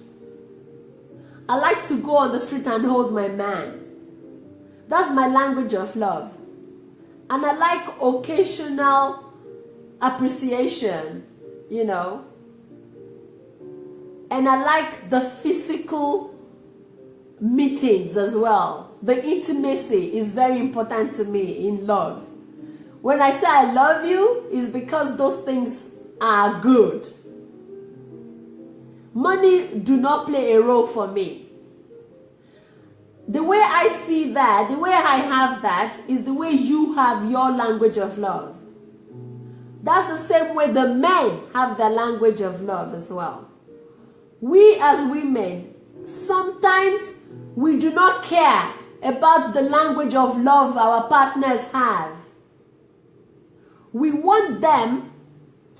I like to go on the street and hold my man. That's my language of love. And I like occasional appreciation, And I like the physical meetings as well. The intimacy is very important to me in love. When I say I love you, it's because those things are good. Money do not play a role for me. The way I see that, the way I have that, is the way you have your language of love. That's the same way the men have their language of love as well. We as women, sometimes sometimes we do not care about the language of love our partners have. We want them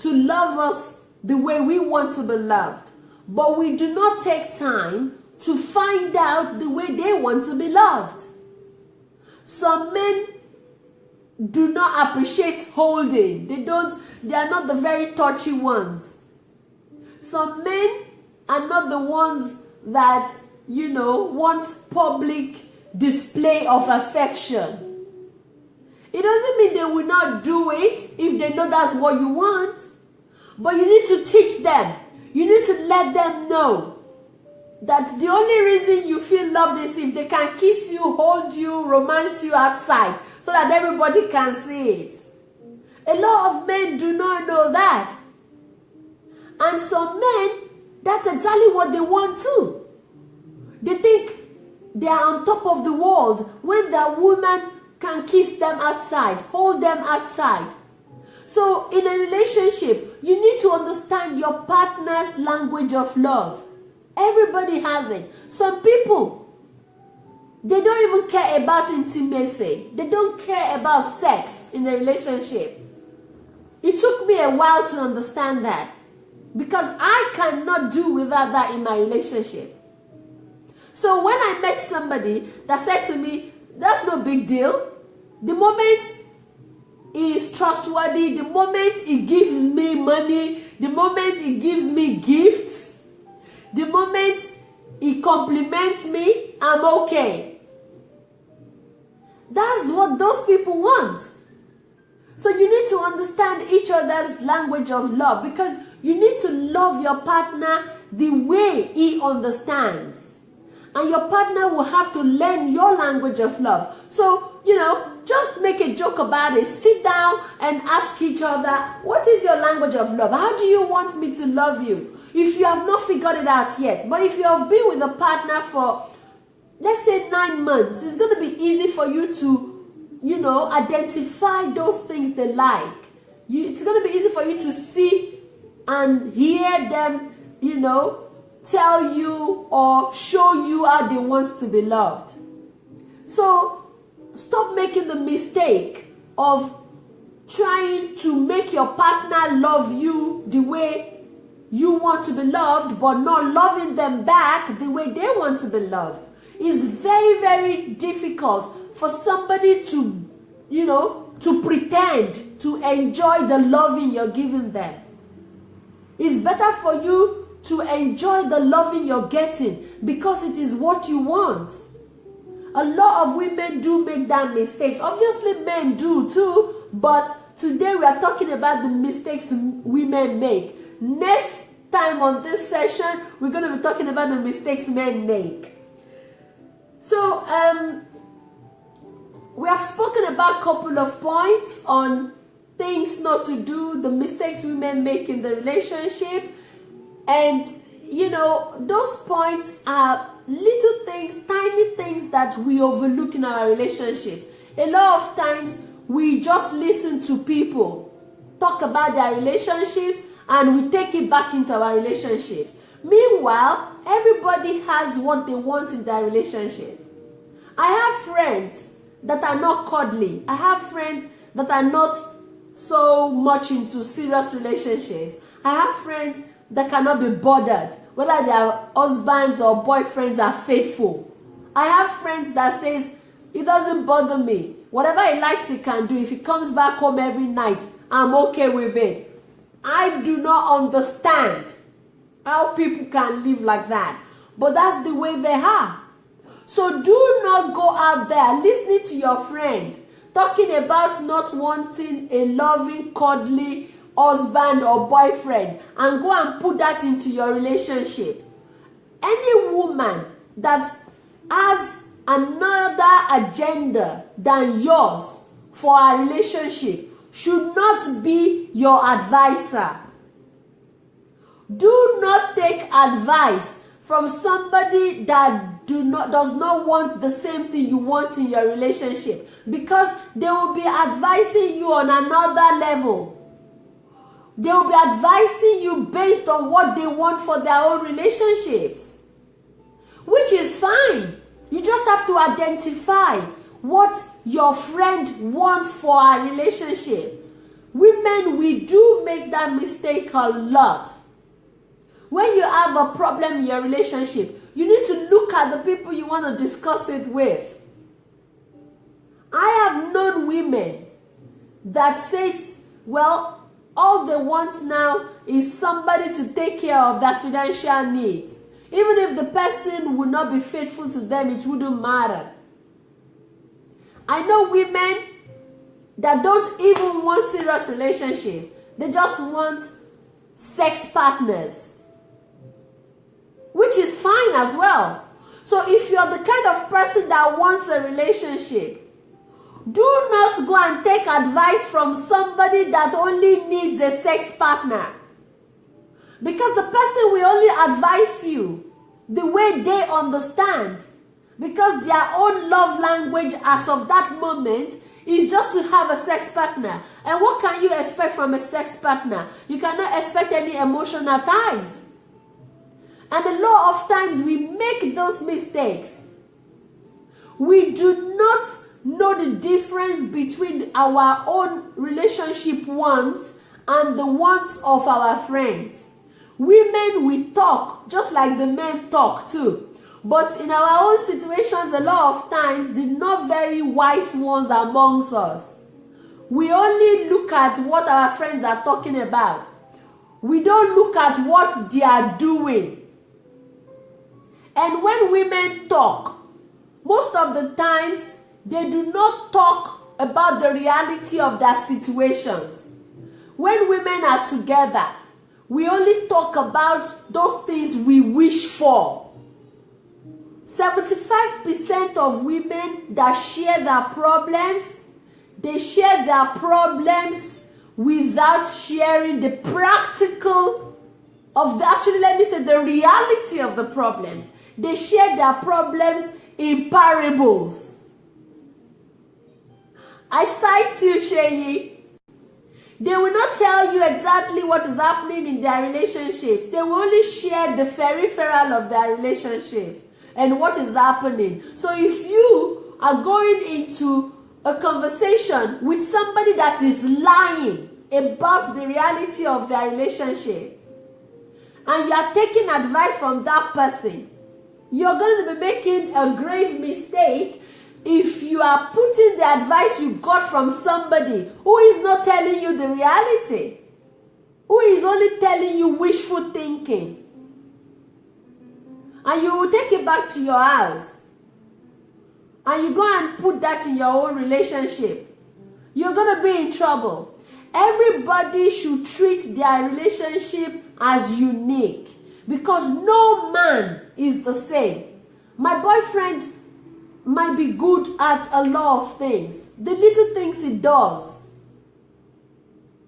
to love us the way we want to be loved, but we do not take time to find out the way they want to be loved. Some men do not appreciate holding. They are not the very touchy ones. Some men are not the ones that, want public display of affection. It doesn't mean they will not do it if they know that's what you want. But you need to teach them. You need to let them know that the only reason you feel loved is if they can kiss you, hold you, romance you outside, so that everybody can see it. A lot of men do not know that. And some men, that's exactly what they want too. They think they are on top of the world when their woman can kiss them outside, hold them outside. So in a relationship, you need to understand your partner's language of love. Everybody has it. Some people, they don't even care about intimacy. They don't care about sex in a relationship. It took me a while to understand that, because I cannot do without that in my relationship. So when I met somebody that said to me, that's no big deal. The moment he is trustworthy, the moment he gives me money, the moment he gives me gifts, the moment he compliments me, I'm okay. That's what those people want. So you need to understand each other's language of love, because you need to love your partner the way he understands. And your partner will have to learn your language of love. So, just make a joke about it. Sit down and ask each other, what is your language of love? How do you want me to love you? If you have not figured it out yet, but if you have been with a partner for, let's say, 9 months, it's going to be easy for you to, identify those things they like. It's going to be easy for you to see and hear them, tell you or show you how they want to be loved. So stop making the mistake of trying to make your partner love you the way you want to be loved, but not loving them back the way they want to be loved. It's very, very difficult for somebody to, to pretend to enjoy the loving you're giving them. It's better for you to enjoy the loving you're getting, because it is what you want. A lot of women do make that mistake. Obviously, men do too, but today we are talking about the mistakes women make. Next time on this session, we're going to be talking about the mistakes men make. So, we have spoken about a couple of points on things not to do, the mistakes women make in the relationship. And, those points are little things, tiny things that we overlook in our relationships. A lot of times, we just listen to people talk about their relationships and we take it back into our relationships. Meanwhile, everybody has what they want in their relationships. I have friends that are not cuddly. I have friends that are not so much into serious relationships. I have friends that cannot be bothered whether their husbands or boyfriends are faithful. I have friends that says, it doesn't bother me. Whatever he likes, he can do. If he comes back home every night, I'm okay with it. I do not understand how people can live like that. But that's the way they are. So do not go out there listening to your friend talking about not wanting a loving, cuddly husband or boyfriend and go and put that into your relationship. Any woman that has another agenda than yours for a relationship should not be your advisor. Do not take advice from somebody that does not want the same thing you want in your relationship, because they will be advising you on another level. They will be advising you based on what they want for their own relationships, which is identify what your friend wants for our relationship. Women, we do make that mistake a lot. When you have a problem in your relationship, you need to look at the people you want to discuss it with. I have known women that says, well, all they want now is somebody to take care of their financial needs. Even if the person would not be faithful to them, it wouldn't matter. I know women that don't even want serious relationships. They just want sex partners, which is fine as well. So if you're the kind of person that wants a relationship, do not go and take advice from somebody that only needs a sex partner. Because the person will only advise you the way they understand. Because their own love language as of that moment is just to have a sex partner. And what can you expect from a sex partner? You cannot expect any emotional ties. And a lot of times we make those mistakes. We do not know the difference between our own relationship wants and the wants of our friends. Women, we talk just like the men talk too. But in our own situations, a lot of times, the not very wise ones amongst us, we only look at what our friends are talking about. We don't look at what they are doing. And when women talk, most of the times, they do not talk about the reality of their situations. When women are together, we only talk about those things we wish for. 75% of women that share their problems, they share their problems without sharing the practical of the, actually let me say the reality of the problems. They share their problems in parables. I cite you, Sheyi. They will not tell you exactly what is happening in their relationships. They will only share the peripheral of their relationships and what is happening. So if you are going into a conversation with somebody that is lying about the reality of their relationship, and you are taking advice from that person, you're going to be making a grave mistake if you are putting the advice you got from somebody who is not telling you the reality, who is only telling you wishful thinking. And you will take it back to your house and you go and put that in your own relationship. You're going to be in trouble. Everybody should treat their relationship as unique, because no man is the same. My boyfriend might be good at a lot of things. The little things he does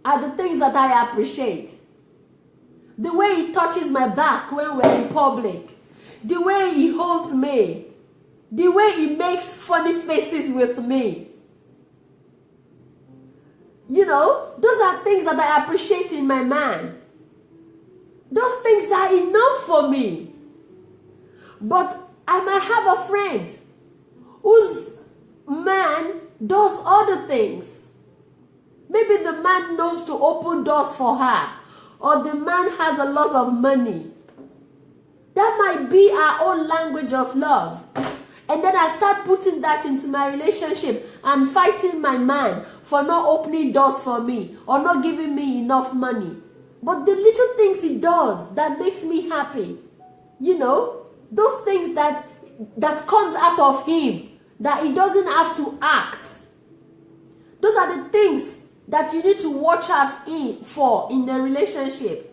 are the things that I appreciate. The way he touches my back when we're in public, the way he holds me, the way he makes funny faces with me. You know, those are things that I appreciate in my man. Those things are enough for me. But I might have a friend whose man does other things. Maybe the man knows to open doors for her, or the man has a lot of money. That might be our own language of love. And then I start putting that into my relationship and fighting my man for not opening doors for me or not giving me enough money. But the little things he does that makes me happy, you know, those things that comes out of him, that he doesn't have to act. Those are the things that you need to watch out for in a relationship.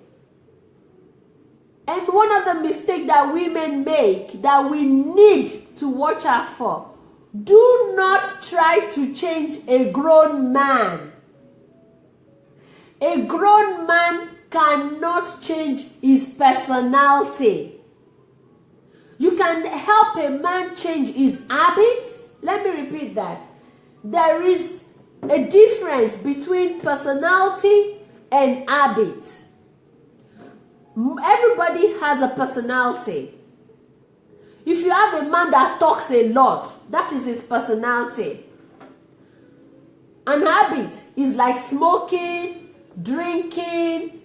And one of the mistakes that women make that we need to watch out for: do not try to change a grown man. A grown man cannot change his personality. You can help a man change his habits. Let me repeat that. There is a difference between personality and habits. Everybody has a personality. If you have a man that talks a lot. That is his personality. An habit is like smoking, drinking,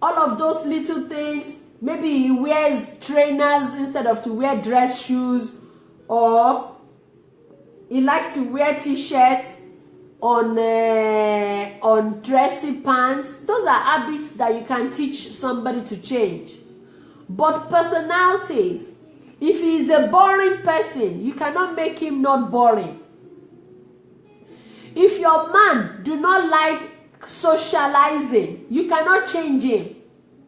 all of those little things. Maybe he wears trainers instead of to wear dress shoes, or he likes to wear t-shirts on dressy pants. Those are habits that you can teach somebody to change. But personalities, if he is a boring person, you cannot make him not boring. If your man do not like socializing, you cannot change him,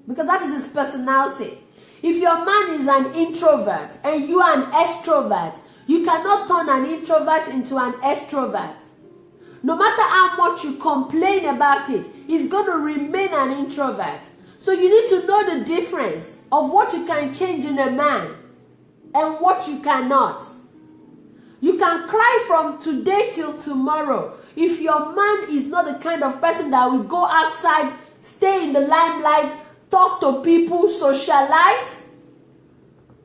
because that is his personality. If your man is an introvert and you are an extrovert, you cannot turn an introvert into an extrovert. No matter how much you complain about it, he's going to remain an introvert. So you need to know the difference of what you can change in a man and what you cannot. You can cry from today till tomorrow. If your man is not the kind of person that will go outside, stay in the limelight, talk to people, socialize,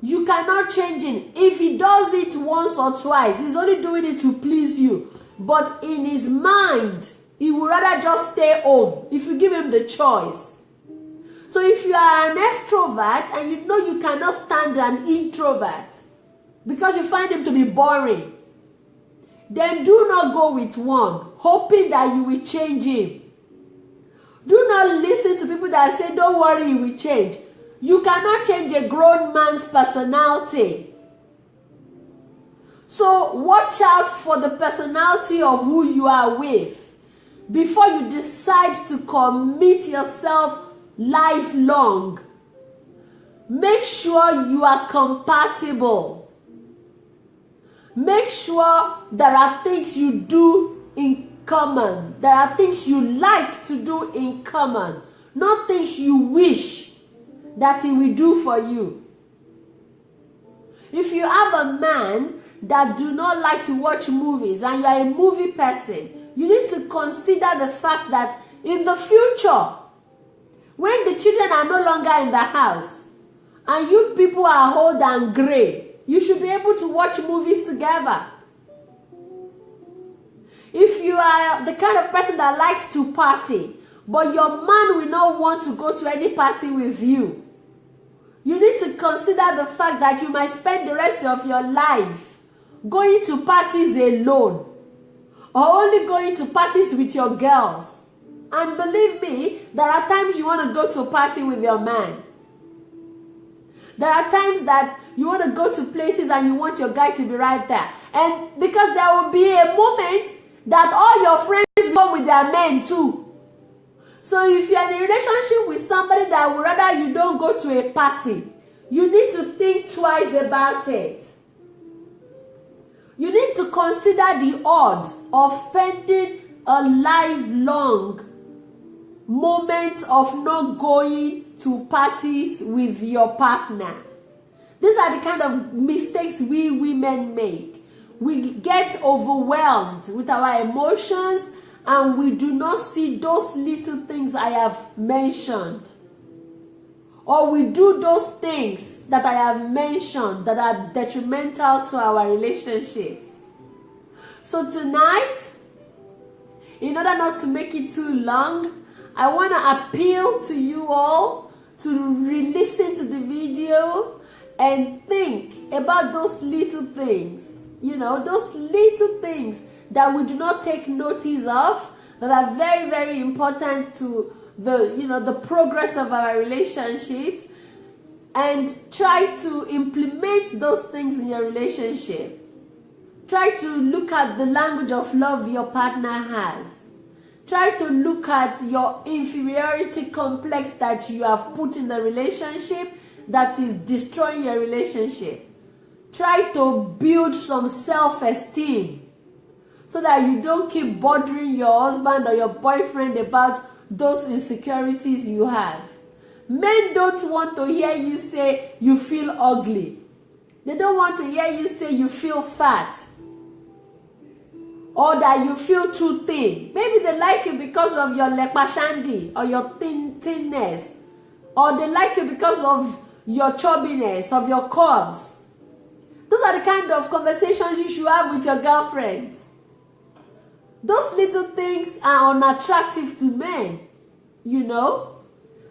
you cannot change him. If he does it once or twice, he's only doing it to please you. But in his mind, he would rather just stay home if you give him the choice. So if you are an extrovert and you know you cannot stand an introvert because you find him to be boring, then do not go with one, hoping that you will change him. Do not listen to people that say, don't worry, he will change. You cannot change a grown man's personality. So watch out for the personality of who you are with before you decide to commit yourself lifelong. Make sure you are compatible. Make sure there are things you do in common. There are things you like to do in common, not things you wish that he will do for you. If you have a man that do not like to watch movies and you are a movie person, you need to consider the fact that in the future, when the children are no longer in the house and you people are old and gray, you should be able to watch movies together. If you are the kind of person that likes to party, but your man will not want to go to any party with you, you need to consider the fact that you might spend the rest of your life going to parties alone, or only going to parties with your girls. And believe me, there are times you want to go to a party with your man. There are times that you want to go to places and you want your guy to be right there. And because there will be a moment that all your friends will come with their men too. So if you're in a relationship with somebody that would rather you don't go to a party, you need to think twice about it. You need to consider the odds of spending a lifelong moment of not going to parties with your partner. These are the kind of mistakes we women make. We get overwhelmed with our emotions and we do not see those little things I have mentioned. Or we do those things that I have mentioned that are detrimental to our relationships. So tonight, in order not to make it too long, I want to appeal to you all to re-listen to the video and think about those little things. You know, those little things that we do not take notice of, that are very, very important to the progress of our relationships, and try to implement those things in your relationship. Try to look at the language of love your partner has. Try to look at your inferiority complex that you have put in the relationship that is destroying your relationship. Try to build some self-esteem so that you don't keep bothering your husband or your boyfriend about those insecurities you have. Men don't want to hear you say you feel ugly. They don't want to hear you say you feel fat, or that you feel too thin. Maybe they like you because of your lepashandi or your thinness, or they like you because of your chubbiness, of your curves. are the kind of conversations you should have with your girlfriends. Those little things are unattractive to men, you know.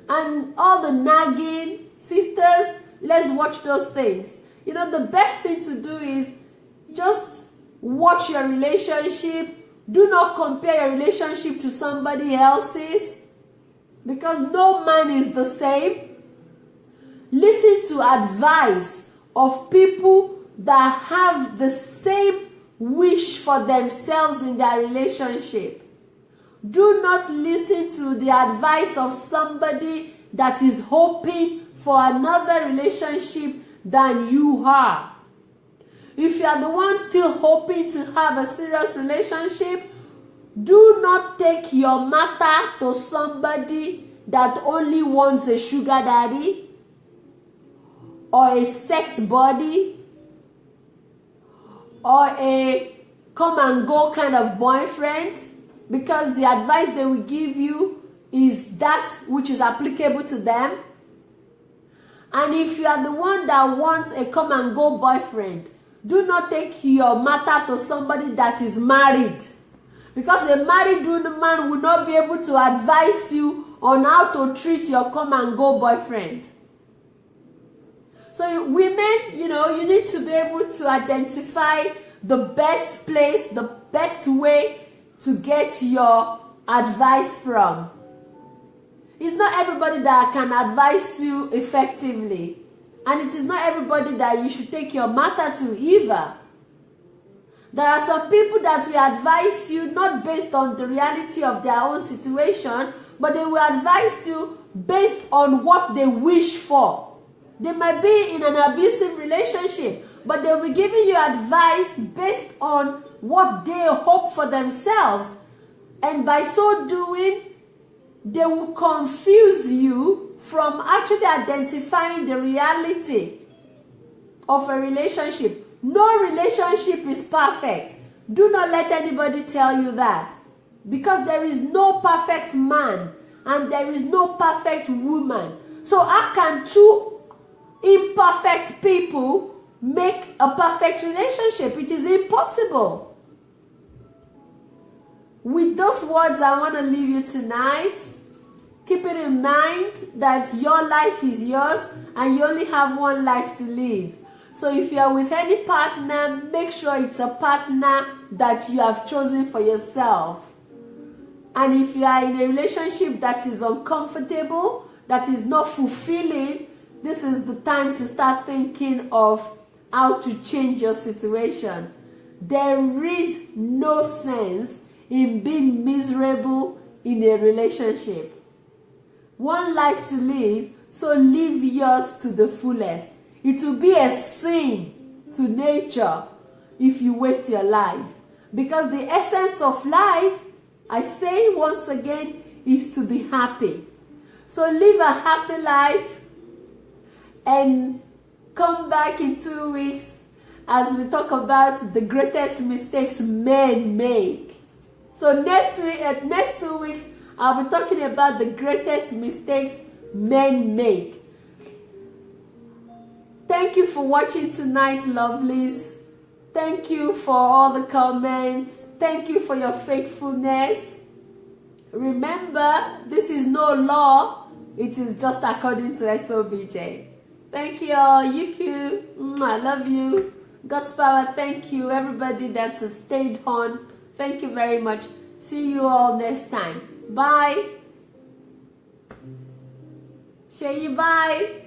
And all the nagging, sisters, let's watch those things. You know, the best thing to do is just watch your relationship. Do not compare your relationship to somebody else's, because no man is the same. Listen to advice of people that have the same wish for themselves in their relationship. Do not listen to the advice of somebody that is hoping for another relationship than you are. If you are the one still hoping to have a serious relationship, do not take your matter to somebody that only wants a sugar daddy or a sex buddy or a come and go kind of boyfriend, because the advice they will give you is that which is applicable to them. And if you are the one that wants a come and go boyfriend, do not take your matter to somebody that is married, because a married man will not be able to advise you on how to treat your come and go boyfriend. So women, you know, you need to be able to identify the best place, the best way to get your advice from. It's not everybody that can advise you effectively. And it is not everybody that you should take your matter to either. There are some people that will advise you not based on the reality of their own situation, but they will advise you based on what they wish for. They might be in an abusive relationship, but they will be giving you advice based on what they hope for themselves. And by so doing, they will confuse you from actually identifying the reality of a relationship. No relationship is perfect. Do not let anybody tell you that. Because there is no perfect man and there is no perfect woman. So how can two imperfect people make a perfect relationship? It is impossible. With those words, I want to leave you tonight. Keep it in mind that your life is yours and you only have one life to live. So if you are with any partner, make sure it's a partner that you have chosen for yourself. And if you are in a relationship that is uncomfortable, that is not fulfilling, this is the time to start thinking of how to change your situation. There is no sense in being miserable in a relationship. One life to live, so live yours to the fullest. It will be a sin to nature if you waste your life. Because the essence of life, I say once again, is to be happy. So live a happy life and come back in 2 weeks as we talk about the greatest mistakes men make. So next 2 weeks, I'll be talking about the greatest mistakes men make. Thank you for watching tonight, lovelies. Thank you for all the comments. Thank you for your faithfulness. Remember, this is no law. It is just according to SOBJ. Thank you all. You, I love you. God's power, thank you. Everybody that has stayed on, thank you very much. See you all next time. Bye. Shayi, bye.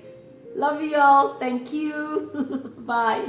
Love you all. Thank you. Bye.